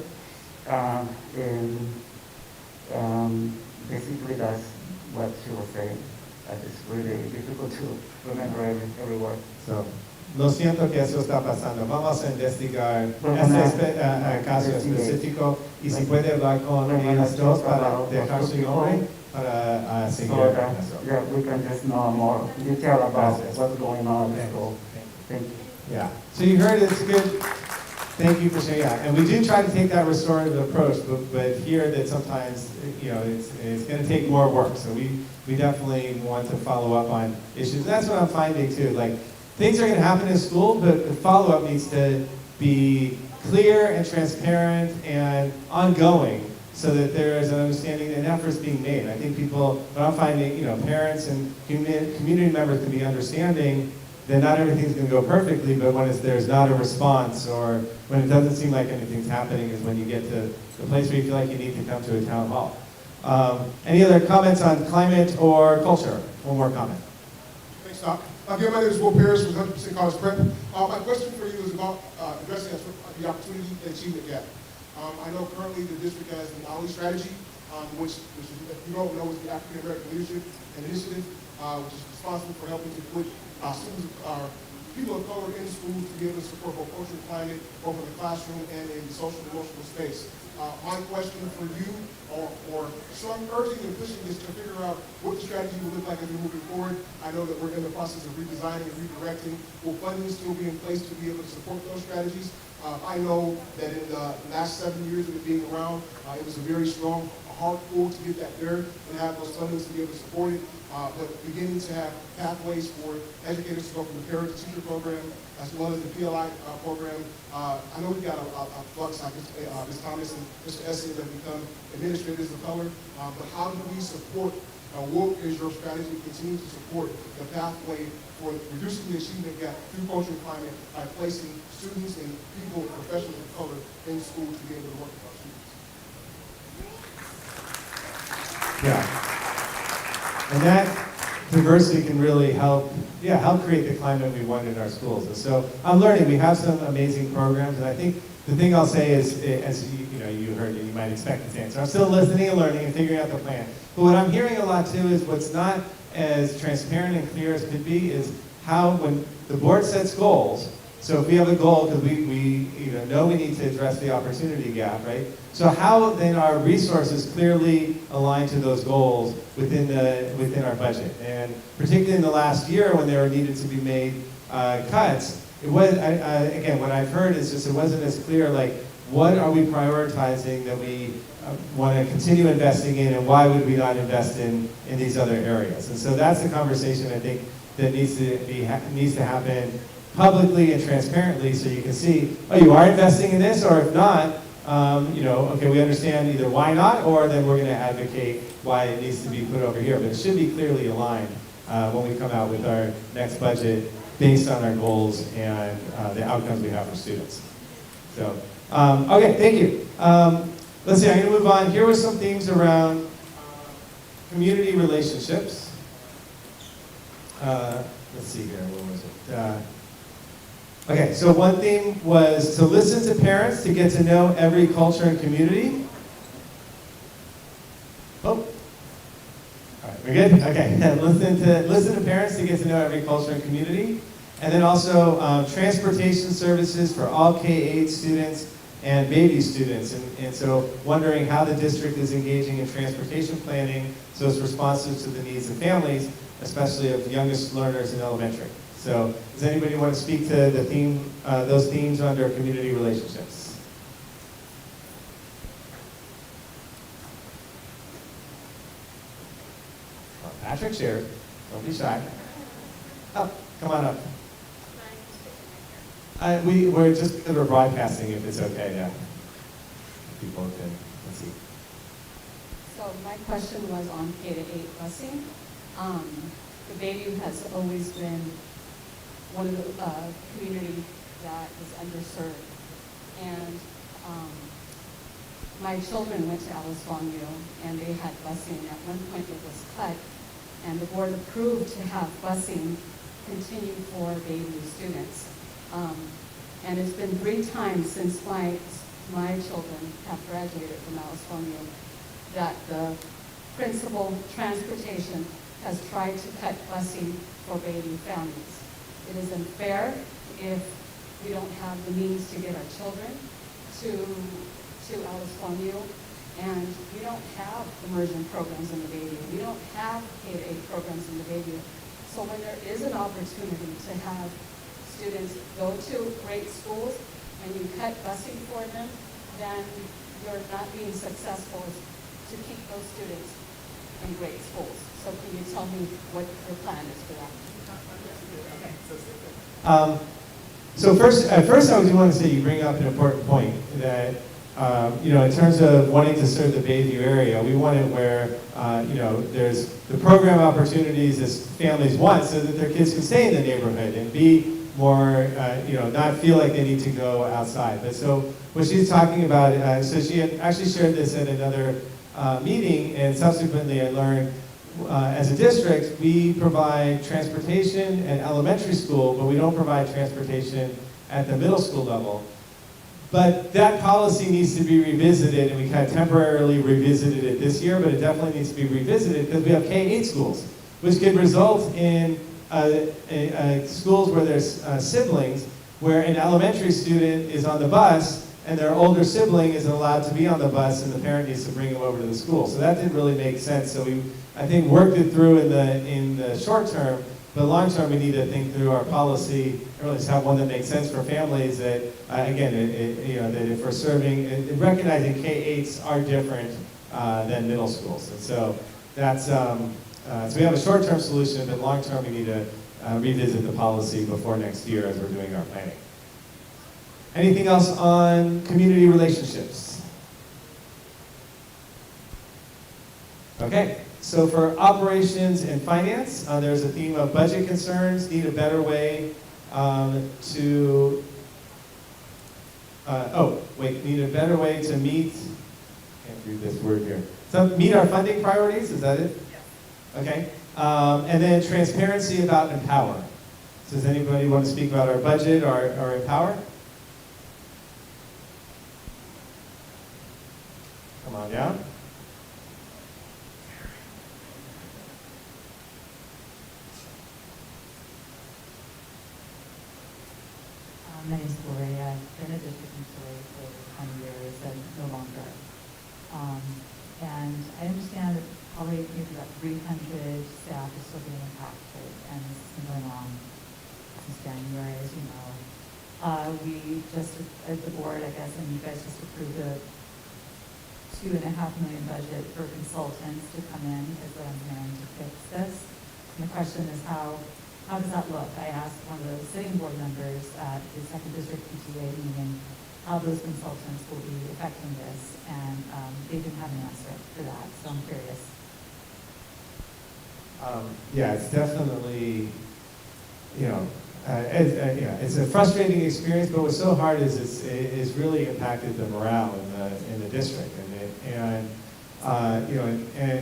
basically that's what she was saying. That it's really difficult to remember every word. So, lo siento que eso está pasando. Vamos a investigar este caso específico y si puede hablar con ellos dos para dejar su nombre para seguir eso. Yeah, we can just know more detail about what's going on in the school. Thank you. Yeah. So you heard it's good. Thank you for sharing that. And we do try to take that restorative approach, but hear that sometimes it's going to take more work. So we definitely want to follow up on issues. That's what I'm finding too. Like things are going to happen in school, but the follow-up needs to be clear and transparent and ongoing, so that there is an understanding and efforts being made. I think what I'm finding, parents and community members can be understanding that not everything's going to go perfectly, but when there's not a response or when it doesn't seem like anything's happening is when you get to the place where you feel like you need to come to a town hall. Any other comments on climate or culture? One more comment. Thanks, Doc. Again, my name is Will Parrish with 100% College Prep. My question for you is about addressing the opportunity and achievement gap. I know currently the district has an OLLI strategy, which is, if you don't know, is the African American Leadership and Initiative, which is responsible for helping to put students, people of color in schools to be able to support both culture and climate, both in the classroom and in the social and emotional space. My question for you, or so I'm urging and pushing, is to figure out what the strategy will look like as we're moving forward. I know that we're in the process of redesigning and redirecting. Will funding still be in place to be able to support those strategies? I know that in the last 7 years of it being around, it was a very strong, hard pull to get that there and have those fundings to be able to support it. But beginning to have pathways for educators to go from the parent-to-teacher program as well as the PLI program. I know we've got a flux like Ms. Thomas and Mr. Essie that become administrators of color, but how do we support, what is your strategy to continue to support the pathway for reducing the achievement gap through culture and climate by placing students and people, professionals of color in school to be able to work with our students? Yeah. And that diversity can really help create the climate we want in our schools. And so I'm learning. We have some amazing programs, and I think the thing I'll say is, as you heard, you might expect this answer. I'm still listening and learning and figuring out the plan. But what I'm hearing a lot too is what's not as transparent and clear as could be is how, when the board sets goals, so if we have a goal, because we know we need to address the opportunity gap, right? So how then are resources clearly aligned to those goals within our budget? And particularly in the last year when there needed to be made cuts, it was, again, what I've heard is just it wasn't as clear, like, what are we prioritizing that we want to continue investing in, and why would we not invest in these other areas? And so that's the conversation I think that needs to happen publicly and transparently, so you can see, oh, you are investing in this, or if not, okay, we understand either why not, or then we're going to advocate why it needs to be put over here. But it should be clearly aligned when we come out with our next budget based on our goals and the outcomes we have for students. So Okay, thank you. Let's see, I'm going to move on. Here were some themes around community relationships. Let's see here, what was it? Okay, so one theme was to listen to parents to get to know every culture and community. Oh, all right, we're good? Okay, listen to parents to get to know every culture and community. And then also transportation services for all K-8 students and baby students. And so wondering how the district is engaging in transportation planning so it's responsive to the needs of families, especially of youngest learners in elementary. So does anybody want to speak to the theme, those themes under community relationships? Well, Patrick shared. Don't be shy. Oh, come on up. We're just going to broadcasting if it's okay, yeah. People can, let's see. So my question was on K-8 busing. The Bayview has always been one of the community that is underserved. And my children went to Alice Longview and they had busing. At one point it was cut and the board approved to have busing continue for Bayview students. And it's been 3 times since my children have graduated from Alice Longview that the principal transportation has tried to cut busing for Bayview families. It isn't fair if we don't have the means to get our children to Alice Longview, and we don't have immersion programs in the Bayview. We don't have K-8 programs in the Bayview. So when there is an opportunity to have students go to great schools and you cut busing for them, then you're not being successful to keep those students in great schools. So can you tell me what your plan is for that? So first I do want to say you bring up an important point that in terms of wanting to serve the Bayview area, we want it where there's the program opportunities as families want, so that their kids can stay in the neighborhood and be more, not feel like they need to go outside. But so what she's talking about, so she had actually shared this at another meeting, and subsequently I learned as a district, we provide transportation at elementary school, but we don't provide transportation at the middle school level. But that policy needs to be revisited, and we kind of temporarily revisited it this year, but it definitely needs to be revisited because we have K-8 schools, which could result in schools where there's siblings, where an elementary student is on the bus and their older sibling isn't allowed to be on the bus and the parent needs to bring them over to the school. So that didn't really make sense. So we, I think, worked it through in the short term, but long term we need to think through our policy and really just have one that makes sense for families that, again, that if we're serving, and recognizing K-8s are different than middle schools. And so that's, so we have a short-term solution, but long-term we need to revisit the policy before next year as we're doing our planning. Anything else on community relationships? Okay, so for operations and finance, there's a theme of budget concerns, need a better way need a better way to meet, can't read this word here, so meet our funding priorities, is that it? Yeah. Okay, and then transparency about Empower. So does anybody want to speak about our budget or Empower? Come on down. My name is Gloria. I've been a district employee for 20 years and no longer. And I understand that probably maybe about 300 staff is still being impacted, and this has been going on since January, as you know. We just, as the board, I guess, and you guys just approved a $2.5 million budget for consultants to come in, is what I'm hearing, to fix this. And the question is how does that look? I asked one of the sitting board members at the second district PTA meeting how those consultants will be affecting this, and they didn't have an answer for that, so I'm curious. Yeah, it's definitely, it's a frustrating experience, but what's so hard is it's really impacted the morale in the district, and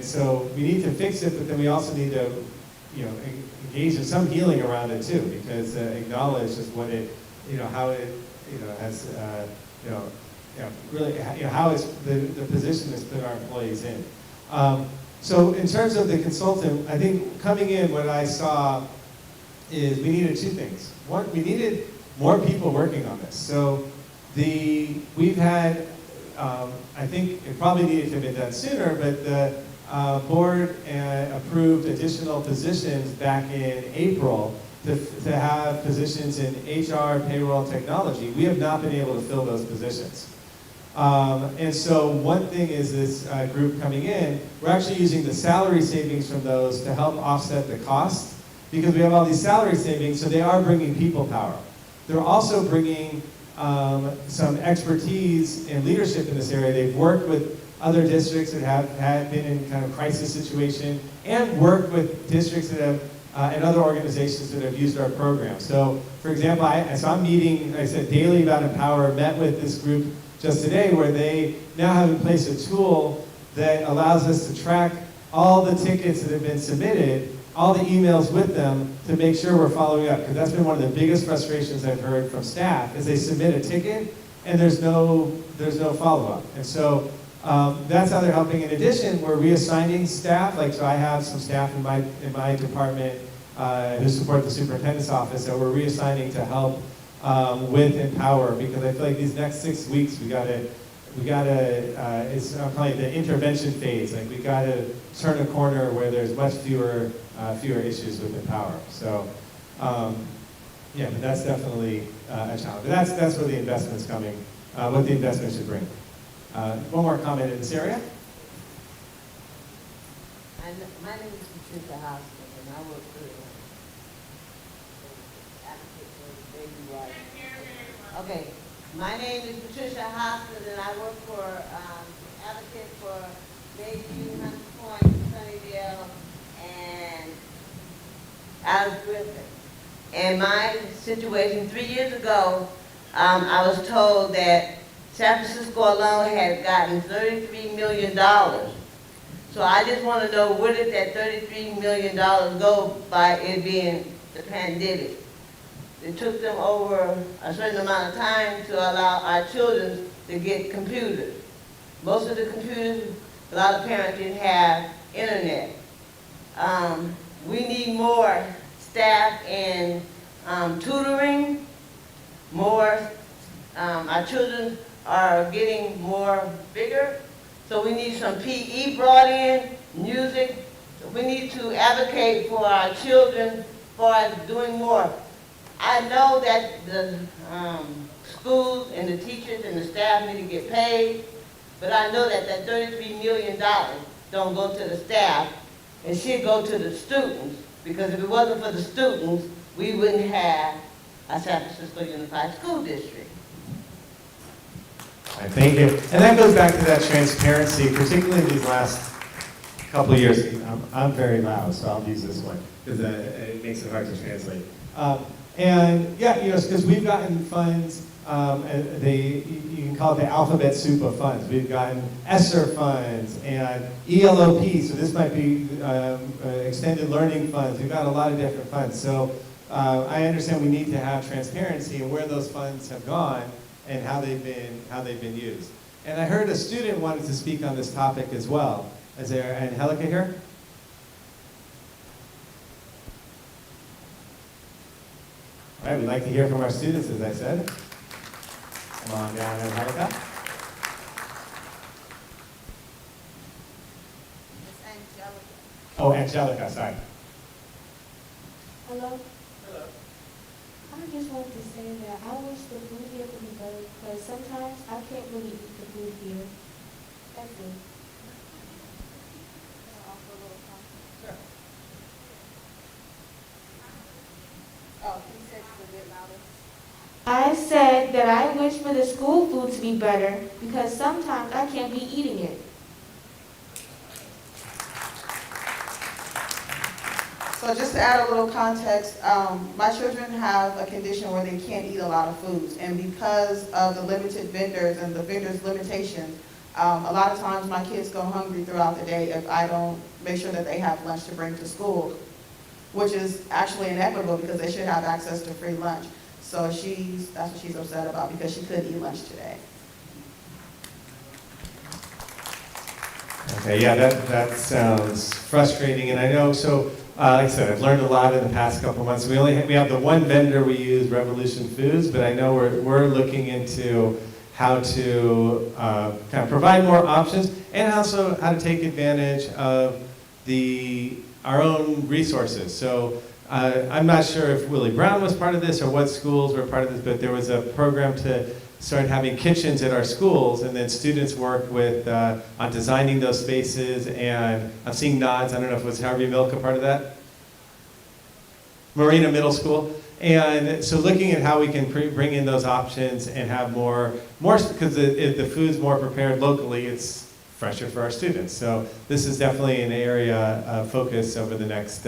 so we need to fix it, but then we also need to engage in some healing around it too, because acknowledge just what it, how it, has, really, how it's the position that's put our employees in. So in terms of the consultant, I think coming in, what I saw is we needed two things. One, we needed more people working on this. So we've had, I think it probably needed to have been done sooner, but the board approved additional positions back in April to have positions in HR, payroll, technology. We have not been able to fill those positions. And so one thing is this group coming in, we're actually using the salary savings from those to help offset the cost, because we have all these salary savings, so they are bringing people power. They're also bringing some expertise and leadership in this area. They've worked with other districts that had been in kind of crisis situation, and worked with districts that have and other organizations that have used our program. So, for example, I'm meeting, I said, daily about Empower, met with this group just today, where they now have in place a tool that allows us to track all the tickets that have been submitted, all the emails with them, to make sure we're following up. Because that's been one of the biggest frustrations I've heard from staff, is they submit a ticket and there's no follow-up. And so that's how they're helping. In addition, we're reassigning staff. So I have some staff in my department who support the superintendent's office that we're reassigning to help with Empower, because I feel like these next 6 weeks we gotta it's calling it the intervention phase. Like, we gotta turn a corner where there's much fewer issues with Empower. So yeah, but that's definitely a challenge. But that's where the investment's coming. What the investment should bring. One more comment in this area. My name is Patricia Hoskins, and I work for Advocate for Baby Rights. Okay, my name is Patricia Hoskins, and I work for Advocate for Baby, Hunts Point, Sunnydale, and Alice Griffin. And my situation 3 years ago, I was told that San Francisco alone had gotten $33 million. So I just want to know, where did that $33 million go by it being the pandemic? It took them over a certain amount of time to allow our children to get computers. Most of the computers, a lot of parents didn't have internet. We need more staff in tutoring, our children are getting more bigger, so we need some PE brought in, music. So we need to advocate for our children for doing more. I know that the schools and the teachers and the staff need to get paid, but I know that that $33 million don't go to the staff. It should go to the students, because if it wasn't for the students, we wouldn't have a San Francisco Unified School District. Thank you. And that goes back to that transparency, particularly in these last couple of years. I'm very loud, so I'll use this one, because it makes it hard to translate. And yeah, because we've gotten funds, you can call it the alphabet soup of funds. We've gotten ESSER funds and ELOP, so this might be extended learning funds. We've got a lot of different funds. So I understand we need to have transparency in where those funds have gone and how they've been used. And I heard a student wanted to speak on this topic as well. Is there Angelica here? All right, we'd like to hear from our students, as I said. Come on down, Angelica. It's Angelica. Oh, Angelica, sorry. Hello? Hello. I just want to say that I wish the food here would be better, because sometimes I can't really eat the food here. That's it. Sure. Oh, he said it's a bit louder. I said that I wish for the school food to be better, because sometimes I can't be eating it. So just to add a little context, my children have a condition where they can't eat a lot of foods, and because of the limited vendors and the vendors' limitations, a lot of times my kids go hungry throughout the day if I don't make sure that they have lunch to bring to school, which is actually inequitable because they should have access to free lunch. So that's what she's upset about, because she couldn't eat lunch today. Okay, yeah, that sounds frustrating, and I know, so like I said, I've learned a lot in the past couple months. We have the one vendor we use, Revolution Foods, but I know we're looking into how to kind of provide more options, and also how to take advantage of our own resources. So I'm not sure if Willie Brown was part of this or what schools were part of this, but there was a program to start having kitchens at our schools, and then students work with on designing those spaces, and I'm seeing nods. I don't know if it was Harvey Milk a part of that? Marina Middle School. And so looking at how we can bring in those options and have more because if the food's more prepared locally, it's fresher for our students. So this is definitely an area of focus over the next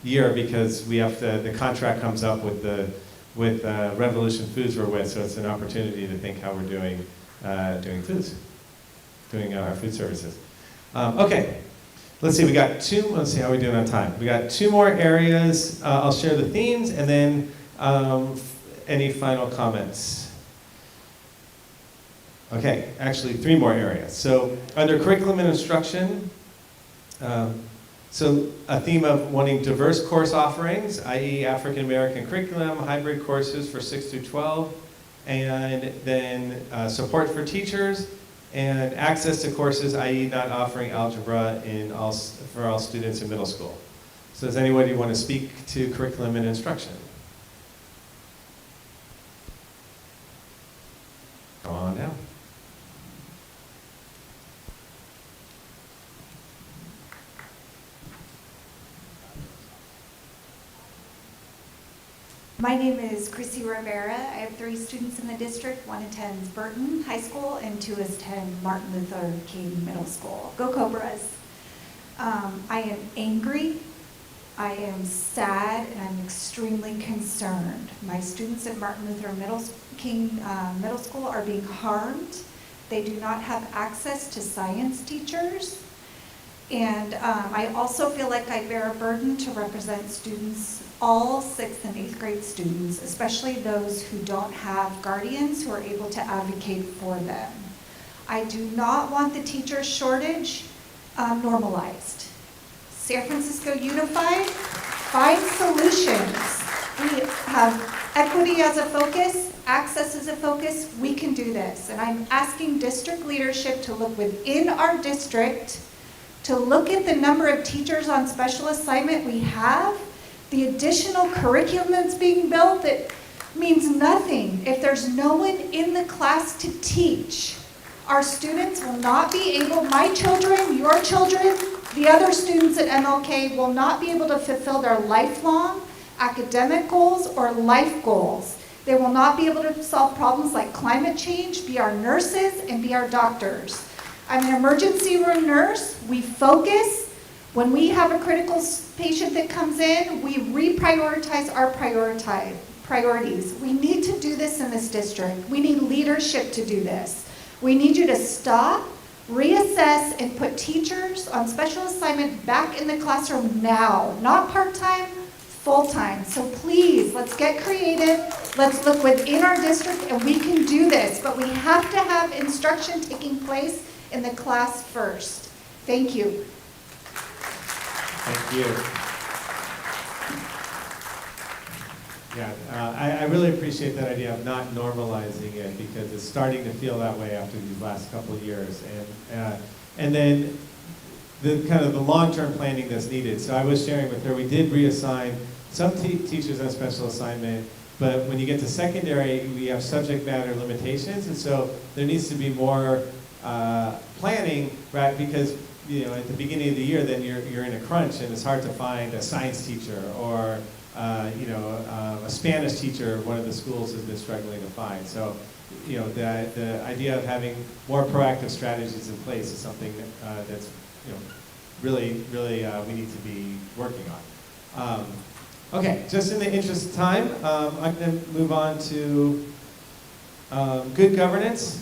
year, because we have to, the contract comes up with Revolution Foods we're with, so it's an opportunity to think how we're doing our food services. Okay. Let's see, let's see how we're doing on time. We got 2 more areas. I'll share the themes, and then any final comments. Okay, actually 3 more areas. So under curriculum and instruction, so a theme of wanting diverse course offerings, i.e. African American curriculum, hybrid courses for 6 through 12, and then support for teachers, and access to courses, i.e. not offering algebra for all students in middle school. So does anybody want to speak to curriculum and instruction? Go on now. My name is Chrissy Rivera. I have 3 students in the district. 1 attends Burton High School and 2 attend Martin Luther King Middle School. Go Cobras. I am angry, I am sad, and I'm extremely concerned. My students at Martin Luther King Middle School are being harmed. They do not have access to science teachers. And I also feel like I bear a burden to represent students, all 6th and 8th grade students, especially those who don't have guardians who are able to advocate for them. I do not want the teacher shortage normalized. San Francisco Unified, find solutions. We have equity as a focus, access as a focus. We can do this. And I'm asking district leadership to look within our district, to look at the number of teachers on special assignment we have, the additional curriculum that's being built that means nothing if there's no one in the class to teach. Our students will not be able, my children, your children, the other students at MLK will not be able to fulfill their lifelong academic goals or life goals. They will not be able to solve problems like climate change, be our nurses, and be our doctors. I'm an emergency room nurse. We focus. When we have a critical patient that comes in, we reprioritize our priorities. We need to do this in this district. We need leadership to do this. We need you to stop, reassess, and put teachers on special assignment back in the classroom now. Not part-time, full-time. So please, let's get creative. Let's look within our district, and we can do this. But we have to have instruction taking place in the class first. Thank you. Thank you. Yeah, I really appreciate that idea of not normalizing it, because it's starting to feel that way after these last couple of years, and then the long-term planning that's needed. So I was sharing with her, we did reassign some teachers on special assignment, but when you get to secondary, we have subject matter limitations, and so there needs to be more planning, right? Because at the beginning of the year, then you're in a crunch, and it's hard to find a science teacher or a Spanish teacher. One of the schools has been struggling to find. So, the idea of having more proactive strategies in place is something that's really we need to be working Okay, just in the interest of time, I'm going to move on to good governance.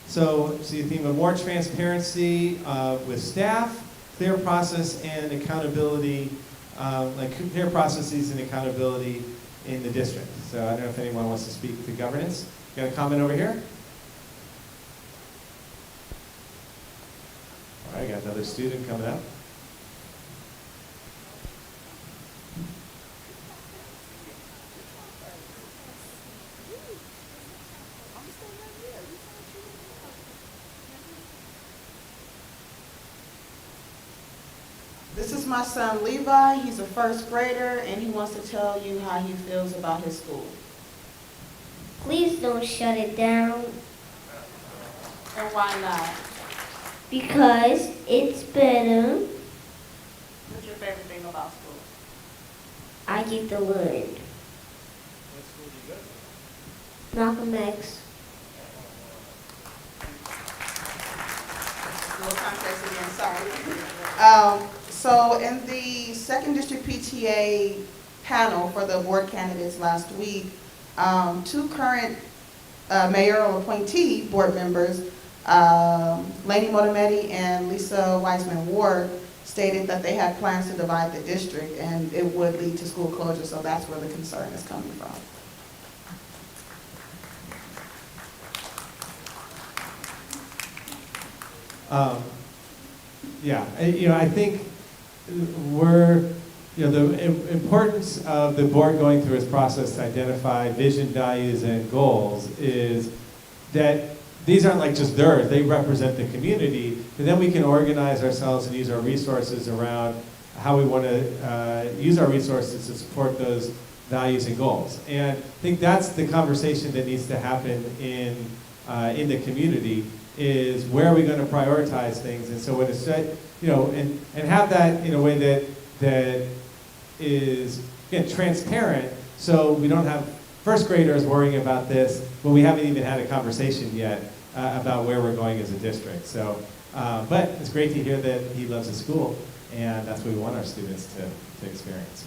So see a theme of more transparency with staff, clear process and accountability, like clear processes and accountability in the district. So I don't know if anyone wants to speak to governance. Got a comment over here? All right, got another student coming up. This is my son Levi. He's a first grader and he wants to tell you how he feels about his school. Please don't shut it down. And why not? Because it's better. What's your favorite thing about school? I get to learn. What school do you go to? Malcolm X. A little context again, sorry. So in the 2nd District PTA panel for the board candidates last week, 2 current mayoral appointee board members, Lainey Motometti and Lisa Wiseman-Ward, stated that they had plans to divide the district and it would lead to school closure, so that's where the concern is coming from. Yeah, I think the importance of the board going through its process to identify vision, values, and goals is that these aren't like just theirs, they represent the community, and then we can organize ourselves and use our resources around how we want to use our resources to support those values and goals. And I think that's the conversation that needs to happen in the community, is where are we going to prioritize things. And so when it's said, and have that in a way that is, again, transparent, so we don't have first graders worrying about this, but we haven't even had a conversation yet about where we're going as a district. So, but it's great to hear that he loves his school, and that's what we want our students to experience.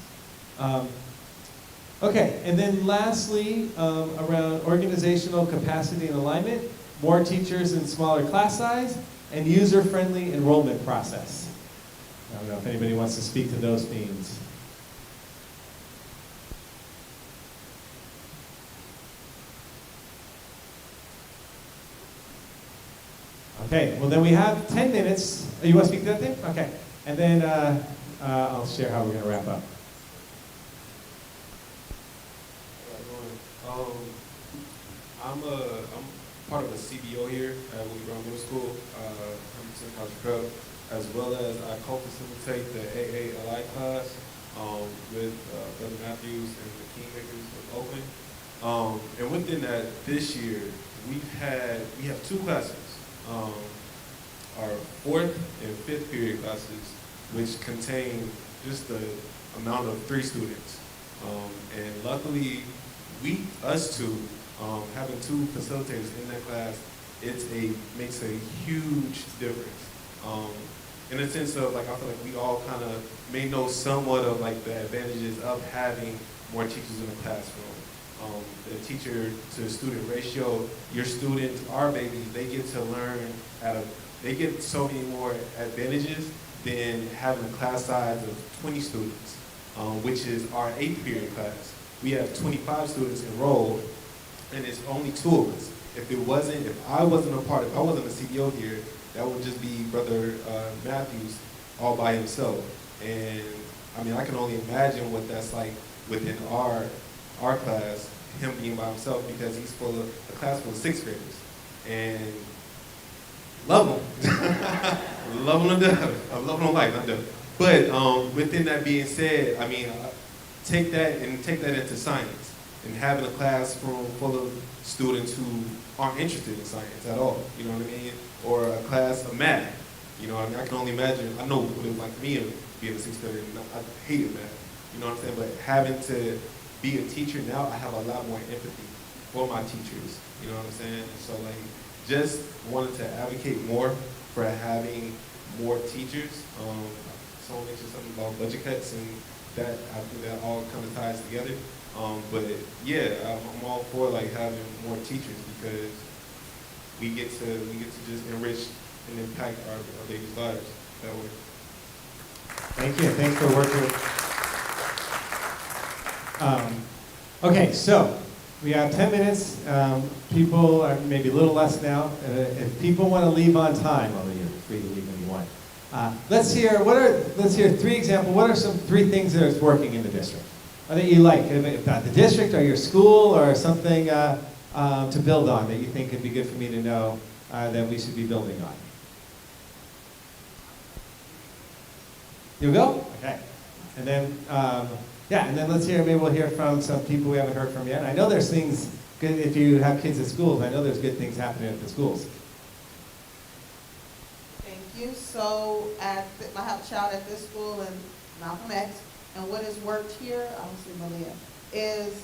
Okay, and then lastly, around organizational capacity and alignment, more teachers in smaller class size, and user-friendly enrollment process. I don't know if anybody wants to speak to those themes. Okay, well then we have 10 minutes. Oh, you want to speak to that thing? Okay, and then I'll share how we're going to wrap up. I'm part of a CBO here at Willie Brown Middle School, 100% College Prep, as well as I co-facilitate the AALI class with Brother Matthews and the Kingmakers of Oakland. And within that, this year, we have 2 classes, our 4th and 5th period classes, which contain just the amount of 3 students. And luckily, us two, having 2 facilitators in that class, makes a huge difference. In the sense of, like, I feel like we all kind of may know somewhat of like the advantages of having more teachers in the classroom. The teacher to student ratio, your students, our babies, they get to learn they get so many more advantages than having a class size of 20 students, which is our 8th period class. We have 25 students enrolled, and it's only 2 of us. If I wasn't a CBO here, that would just be Brother Matthews all by himself. And I mean, I can only imagine what that's like within our class, him being by himself, because he's a class full of 6th graders. And love him. Love him to death. I love him to life, not death. But within that being said, I mean, take that into science, and having a classroom full of students who aren't interested in science at all, you know what I mean? Or a class of math, you know what I mean? I can only imagine, I know what it was like for me being a 6th grader, and I hated math, you know what I'm saying? But having to be a teacher now, I have a lot more empathy for my teachers, you know what I'm saying? And so like, just wanted to advocate more for having more teachers. Someone mentioned something about budget cuts, and that I think that all kind of ties together. But yeah, I'm all for like having more teachers because we get to just enrich and impact our babies' lives that way. Thank you. Thanks for working. Okay, so we have 10 minutes. People are maybe a little less now. If people want to leave on time, well, you're free to leave when you want. Let's hear 3 examples. What are some 3 things that is working in the district? Or that you like about the district or your school or something to build on that you think would be good for me to know that we should be building on? You go? Okay. And then, and then maybe we'll hear from some people we haven't heard from yet. I know there's things good if you have kids at schools. I know there's good things happening at the schools. Thank you. So I have a child at this school in Malcolm X, and what has worked here, obviously Malia, is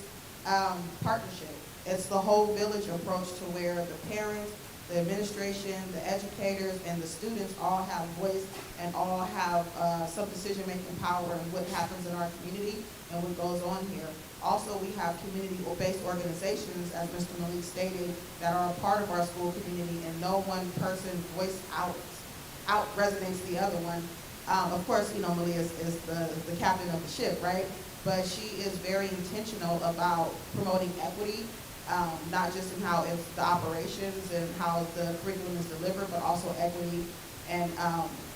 partnership. It's the whole village approach to where the parents, the administration, the educators, and the students all have voice and all have some decision-making power in what happens in our community and what goes on here. Also, we have community-based organizations, as Mr. Malik stated, that are a part of our school community, and no one person voice out resonates the other one. Of course, you know, Malia is the captain of the ship, right? But she is very intentional about promoting equity, not just in how it's the operations and how the curriculum is delivered, but also equity and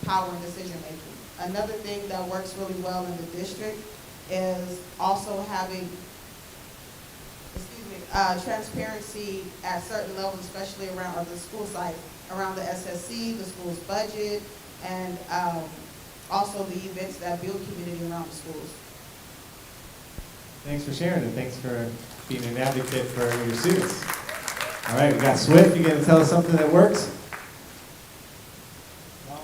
power and decision making. Another thing that works really well in the district is also having transparency at certain levels, especially around the school site, around the SSC, the school's budget, and also the events that build community around the schools. Thanks for sharing, and thanks for being an advocate for your students. All right, we got Swift. You going to tell us something that works? Well,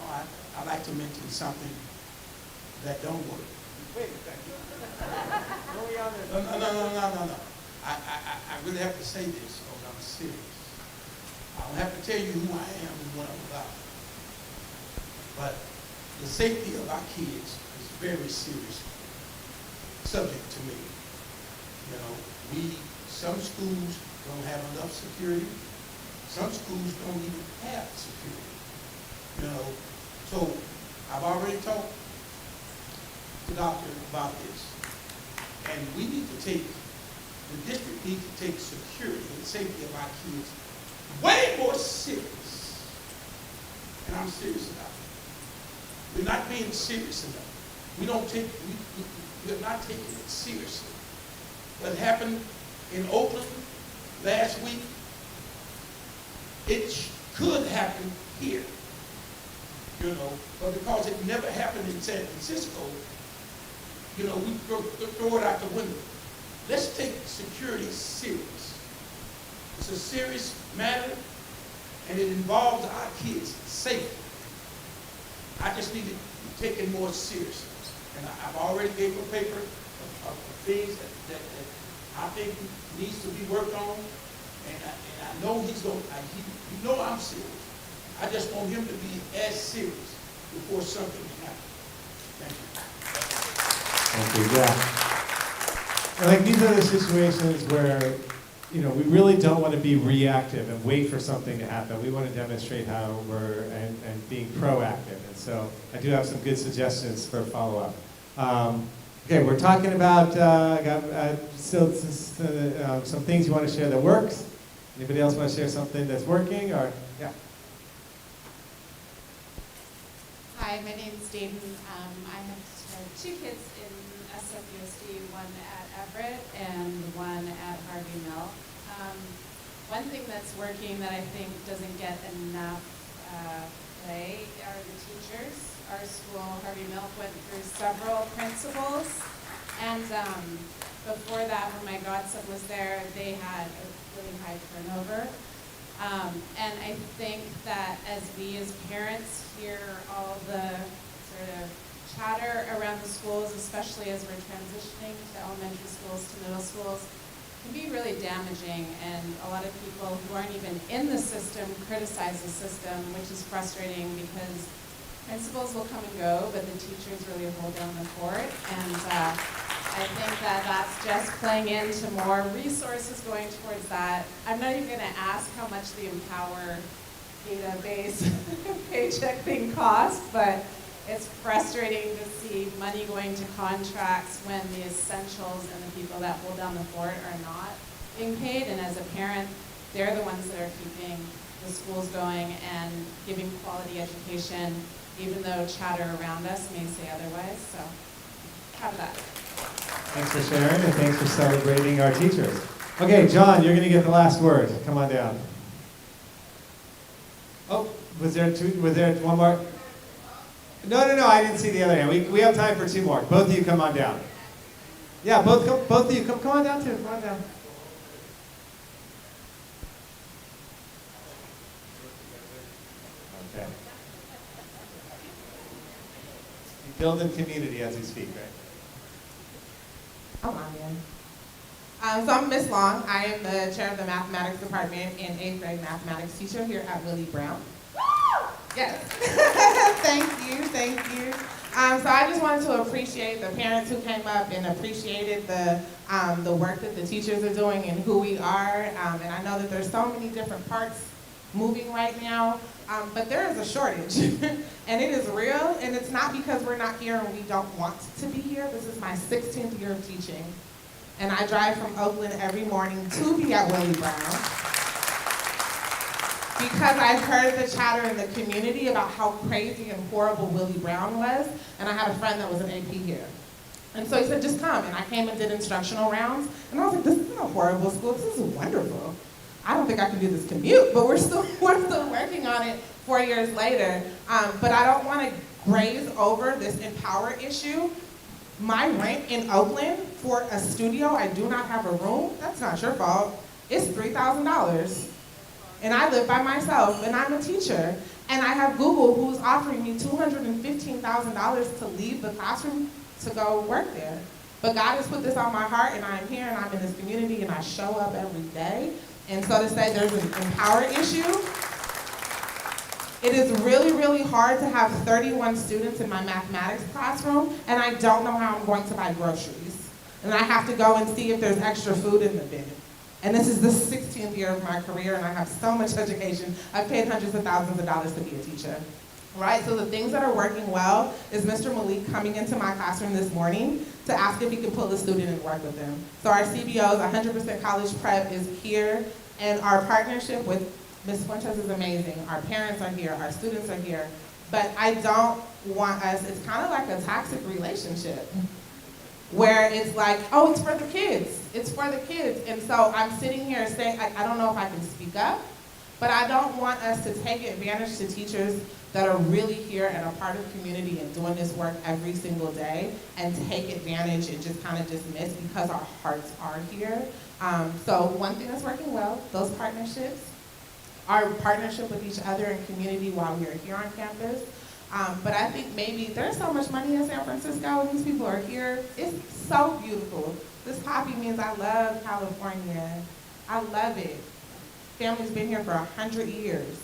I'd like to mention something that don't work. Wait a second. No. I really have to say this because I'm serious. I don't have to tell you who I am and what I'm about. But the safety of our kids is a very serious subject to me. You know, some schools don't have enough security. Some schools don't even have security. You know, so I've already talked to the doctor about this. And we need to the district needs to take security and safety of our kids way more serious. And I'm serious about it. We're not being serious enough. We're not taking it seriously. What happened in Oakland last week, it could happen here, you know, but because it never happened in San Francisco, you know, we throw it out the window. Let's take security serious. It's a serious matter, and it involves our kids' safety. I just need to be taken more seriously. And I've already gave a paper of things that I think needs to be worked on, and I know he's going. You know I'm serious. I just want him to be as serious before something happens. Thank you. Thank you. Yeah. Like these are the situations where, you know, we really don't want to be reactive and wait for something to happen. We want to demonstrate how we're and being proactive. And so I do have some good suggestions for follow-up. Okay, we're talking about some things you want to share that works. Anybody else want to share something that's working? Or yeah. Hi, my name's Dayton. I have 2 kids in SFUSD, one at Everett and one at Harvey Mill. One thing that's working that I think doesn't get enough play are the teachers. Our school, Harvey Mill, went through several principals, and before that, when my godson was there, they had a really high turnover. And I think that as we as parents hear all the sort of chatter around the schools, especially as we're transitioning to elementary schools to middle schools, can be really damaging, and a lot of people who aren't even in the system criticize the system, which is frustrating because Principals will come and go, but the teachers really hold down the fort. And I think that that's just playing into more resources going towards that. I'm not even going to ask how much the Empower database paycheck thing costs, but it's frustrating to see money going to contracts when the essentials and the people that hold down the fort are not being paid. And as a parent, they're the ones that are keeping the schools going and giving quality education, even though chatter around us may say otherwise. So, have that. Thanks for sharing, and thanks for celebrating our teachers. Okay, John, you're going to get the last word. Come on down. Oh, was there one more? No, I didn't see the other hand. We have time for two more. Both of you come on down. Yeah, both of you come on down too. Come on down. Okay. Building community as we speak, right? I'm on here. So I'm Miss Long. I am the chair of the mathematics department and 8th grade mathematics teacher here at Willie Brown. Yes. Thank you. So I just wanted to appreciate the parents who came up and appreciated the work that the teachers are doing and who we are. And I know that there's so many different parts moving right now, but there is a shortage. And it is real, and it's not because we're not here and we don't want to be here. This is my 16th year of teaching. And I drive from Oakland every morning to be at Willie Brown because I've heard the chatter in the community about how crazy and horrible Willie Brown was, and I had a friend that was an AP here. And so he said, just come, and I came and did instructional rounds, and I was like, this isn't a horrible school, this is wonderful. I don't think I can do this commute, but we're still working on it 4 years later. But I don't want to graze over this Empower issue. My rent in Oakland for a studio, I do not have a room, that's not your fault. It's $3,000. And I live by myself, and I'm a teacher. And I have Google who's offering me $215,000 to leave the classroom to go work there. But God has put this on my heart, and I'm here, and I'm in this community, and I show up every day. And so to say there's an Empower issue, it is really, really hard to have 31 students in my mathematics classroom, and I don't know how I'm going to buy groceries. And I have to go and see if there's extra food in the bin. And this is the 16th year of my career, and I have so much education. I've paid hundreds of thousands of dollars to be a teacher. Right, so the things that are working well is Mr. Malik coming into my classroom this morning to ask if he can pull the student and work with them. So our CBOs, 100% college prep is here, and our partnership with Ms. Fuentes is amazing. Our parents are here, our students are here, but I don't want us, it's kind of like a toxic relationship where it's like, oh, it's for the kids. It's for the kids. And so I'm sitting here saying, I don't know if I can speak up, but I don't want us to take advantage to teachers that are really here and are part of the community and doing this work every single day and take advantage and just kind of dismiss because our hearts are here. So one thing that's working well, those partnerships, our partnership with each other and community while we are here on campus. But I think maybe there's so much money in San Francisco, these people are here. It's so beautiful. This poppy means I love California. I love it. Family's been here for 100 years.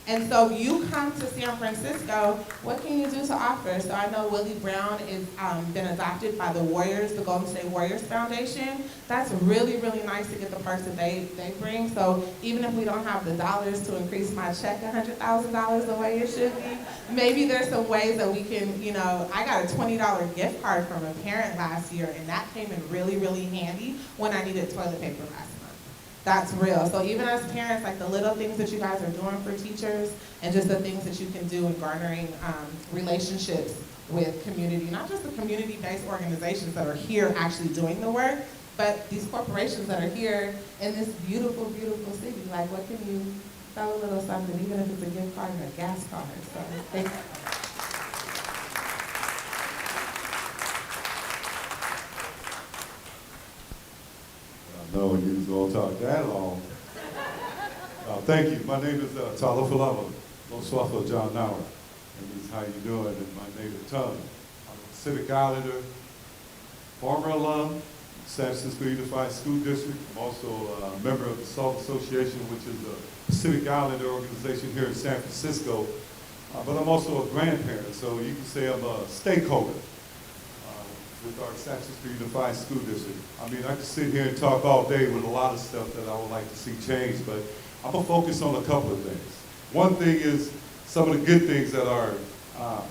And so if you come to San Francisco, what can you do to offer? So I know Willie Brown is been adopted by the Warriors, the Golden State Warriors Foundation. That's really, really nice to get the perks that they bring. So even if we don't have the dollars to increase my check $100,000 the way it should be, maybe there's some ways that we can, you know, I got a $20 gift card from a parent last year, and that came in really, really handy when I needed toilet paper last month. That's real. So even as parents, like the little things that you guys are doing for teachers and just the things that you can do in garnering relationships with community, not just the community-based organizations that are here actually doing the work, but these corporations that are here in this beautiful, beautiful city. Like, what can you throw a little something, even if it's a gift card and a gas card. So thank you. No, you was going to talk that long. Thank you. My name is Tala Falava, Moswafa John Nauer. That means how you doing in my native tongue. I'm a Pacific Islander, former alum, San Francisco Unified School District. I'm also a member of the SALT Association, which is a Pacific Islander organization here in San Francisco. but I'm also a grandparent, so you can say I'm a stakeholder with our San Francisco Unified School District. I mean, I could sit here and talk all day with a lot of stuff that I would like to see change, but I'm gonna focus on a couple of things. One thing is some of the good things that our San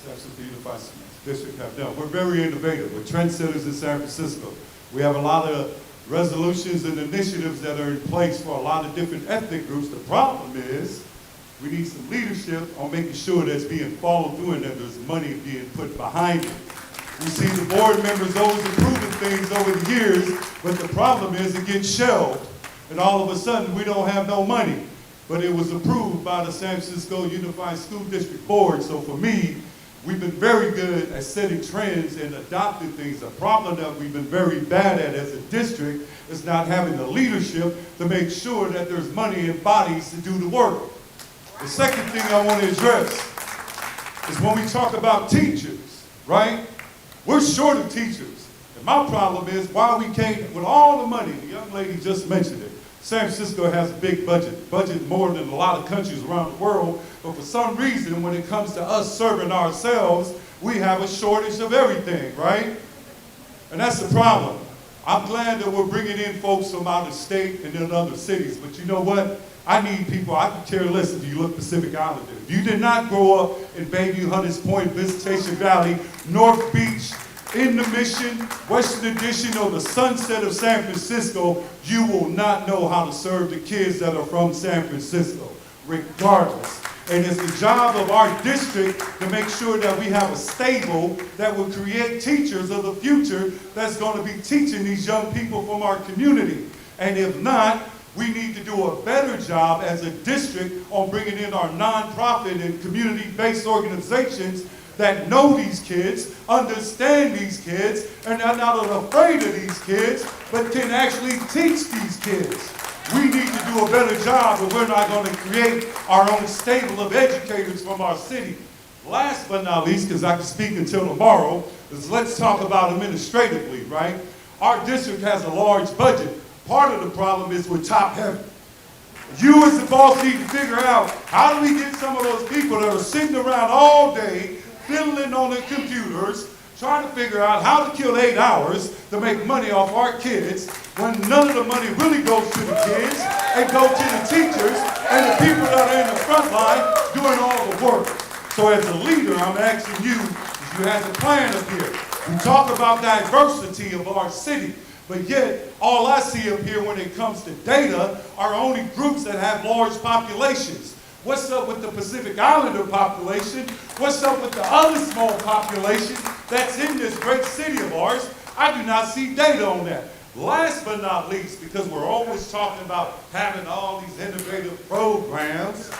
Francisco Unified School District have done. We're very innovative. We're trendsetters in San Francisco. We have a lot of resolutions and initiatives that are in place for a lot of different ethnic groups. The problem is we need some leadership on making sure that's being followed through and that there's money being put behind it. We see the board members always improving things over the years, but the problem is it gets shelved, and all of a sudden we don't have no money. But it was approved by the San Francisco Unified School District Board, so for me, we've been very good at setting trends and adopting things. The problem that we've been very bad at as a district is not having the leadership to make sure that there's money and bodies to do the work. The second thing I want to address is when we talk about teachers, right? We're short of teachers. And my problem is why we can't, with all the money, the young lady just mentioned it, San Francisco has a big budget more than a lot of countries around the world, but for some reason, when it comes to us serving ourselves, we have a shortage of everything, right? And that's the problem. I'm glad that we're bringing in folks from out of state and in other cities, but you know what? I need people, I could care less if you look Pacific Islander. If you did not grow up in Bayview, Hunters Point, Visitation Valley, North Beach, in the Mission, Western Addition, or the Sunset of San Francisco, you will not know how to serve the kids that are from San Francisco, regardless. And it's the job of our district to make sure that we have a stable that will create teachers of the future that's going to be teaching these young people from our community. And if not, we need to do a better job as a district on bringing in our nonprofit and community-based organizations that know these kids, understand these kids, and are not afraid of these kids, but can actually teach these kids. We need to do a better job, but we're not going to create our own stable of educators from our city. Last but not least, because I can speak until tomorrow, is let's talk about administratively, right? Our district has a large budget. Part of the problem is we're top heavy. You as the boss need to figure out how do we get some of those people that are sitting around all day fiddling on their computers, trying to figure out how to kill 8 hours to make money off our kids when none of the money really goes to the kids and goes to the teachers and the people that are in the front line doing all the work. So as a leader, I'm asking you, if you have a plan up here, we talk about diversity of our city, but yet all I see up here when it comes to data are only groups that have large populations. What's up with the Pacific Islander population? What's up with the other small population that's in this great city of ours? I do not see data on that. Last but not least, because we're always talking about having all these innovative programs,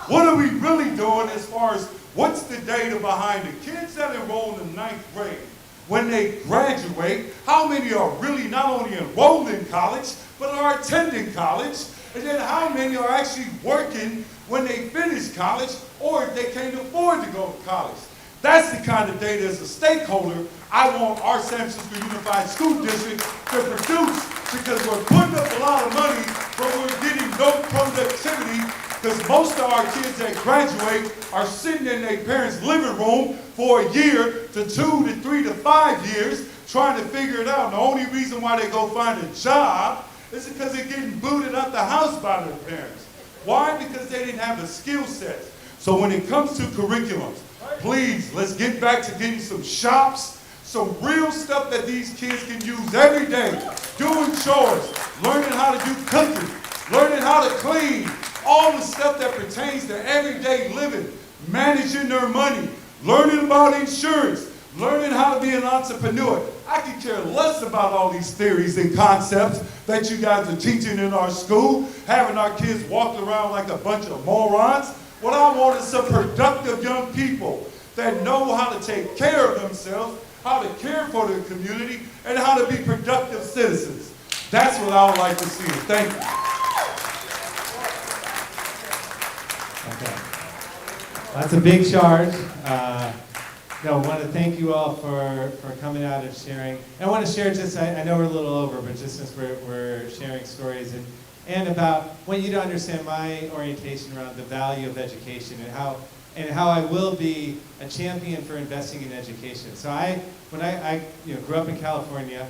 what are we really doing as far as what's the data behind the kids that enroll in the 9th grade? When they graduate, how many are really not only enrolled in college, but are attending college? And then how many are actually working when they finish college, or if they can't afford to go to college? That's the kind of data as a stakeholder I want our San Francisco Unified School District to produce, because we're putting up a lot of money, but we're getting no productivity, because most of our kids that graduate are sitting in their parents' living room for a year to 2 to 3 to 5 years trying to figure it out. And the only reason why they go find a job is because they're getting booted out the house by their parents. Why? Because they didn't have the skill sets. So when it comes to curriculums, please, let's get back to getting some shops, some real stuff that these kids can use every day. Doing chores, learning how to do cooking, learning how to clean, all the stuff that pertains to everyday living, managing their money, learning about insurance, learning how to be an entrepreneur. I could care less about all these theories and concepts that you guys are teaching in our school, having our kids walk around like a bunch of morons. What I want is some productive young people that know how to take care of themselves, how to care for their community, and how to be productive citizens. That's what I would like to see. Thank you. Okay. That's a big charge. I want to thank you all for coming out and sharing. I want to share just, I know we're a little over, but just since we're sharing stories, and and about want you to understand my orientation around the value of education and how I will be a champion for investing in education. So when I grew up in California,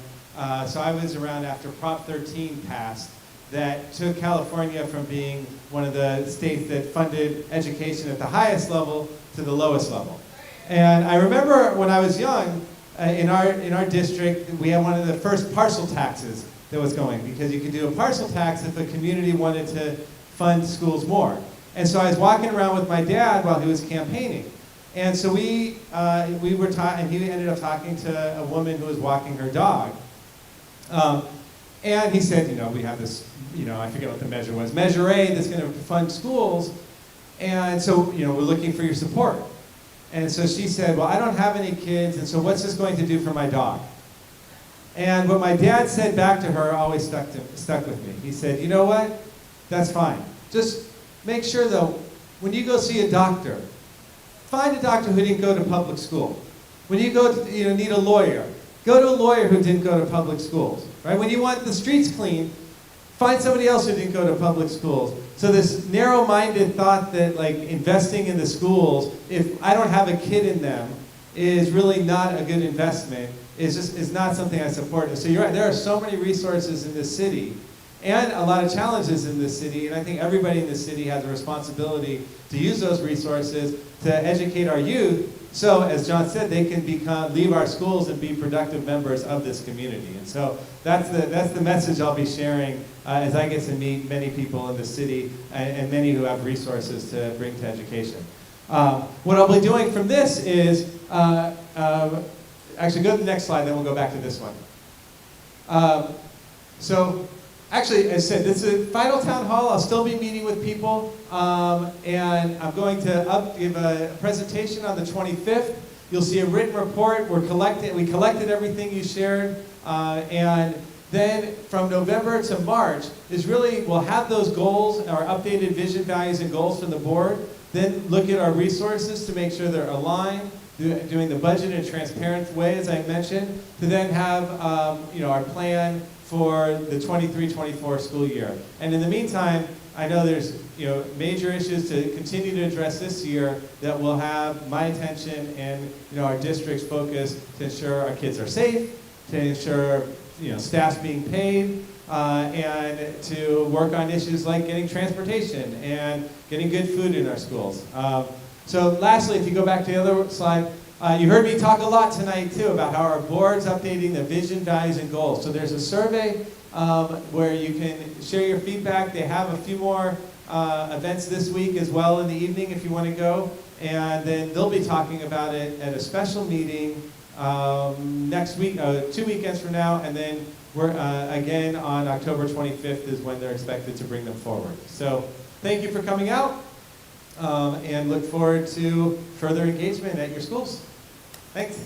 so I was around after Prop 13 passed, that took California from being one of the states that funded education at the highest level to the lowest level. And I remember when I was young, in our district, we had one of the first parcel taxes that was going, because you could do a parcel tax if a community wanted to fund schools more. And so I was walking around with my dad while he was campaigning. And so we were and he ended up talking to a woman who was walking her dog. And he said, we have this, I forget what the measure was, Measure A that's going to fund schools. And so, we're looking for your support. And so she said, well, I don't have any kids, and so what's this going to do for my dog? And what my dad said back to her always stuck with me. He said, you know what? That's fine. Just make sure, though, when you go see a doctor, find a doctor who didn't go to public school. When you go to, need a lawyer, go to a lawyer who didn't go to public schools. Right? When you want the streets clean, find somebody else who didn't go to public schools. So this narrow-minded thought that investing in the schools, if I don't have a kid in them, is really not a good investment, is not something I support. So you're right, there are so many resources in this city and a lot of challenges in this city, and I think everybody in this city has a responsibility to use those resources to educate our youth, so as John said, they can leave our schools and be productive members of this community. And so that's the message I'll be sharing as I get to meet many people in the city and many who have resources to bring to education. What I'll be doing from this is, actually go to the next slide, then we'll go back to this one. So actually, as I said, this is a final town hall. I'll still be meeting with people, and I'm going to give a presentation on the 25th. You'll see a written report. We collected everything you shared, and then from November to March is really, we'll have those goals, our updated vision, values, and goals from the board. Then look at our resources to make sure they're aligned, doing the budget in a transparent way, as I mentioned, to then have our plan for the 23-24 school year. And in the meantime, I know there's major issues to continue to address this year that will have my attention and our district's focus to ensure our kids are safe, to ensure staff's being paid, and to work on issues like getting transportation and getting good food in our schools. So lastly, if you go back to the other slide, you heard me talk a lot tonight too about how our board's updating the vision, values, and goals. So there's a survey where you can share your feedback. They have a few more events this week as well in the evening if you want to go. And then they'll be talking about it at a special meeting next week, 2 weekends from now, and then we're again on October 25th is when they're expected to bring them forward. So thank you for coming out, and look forward to further engagement at your schools. Thanks.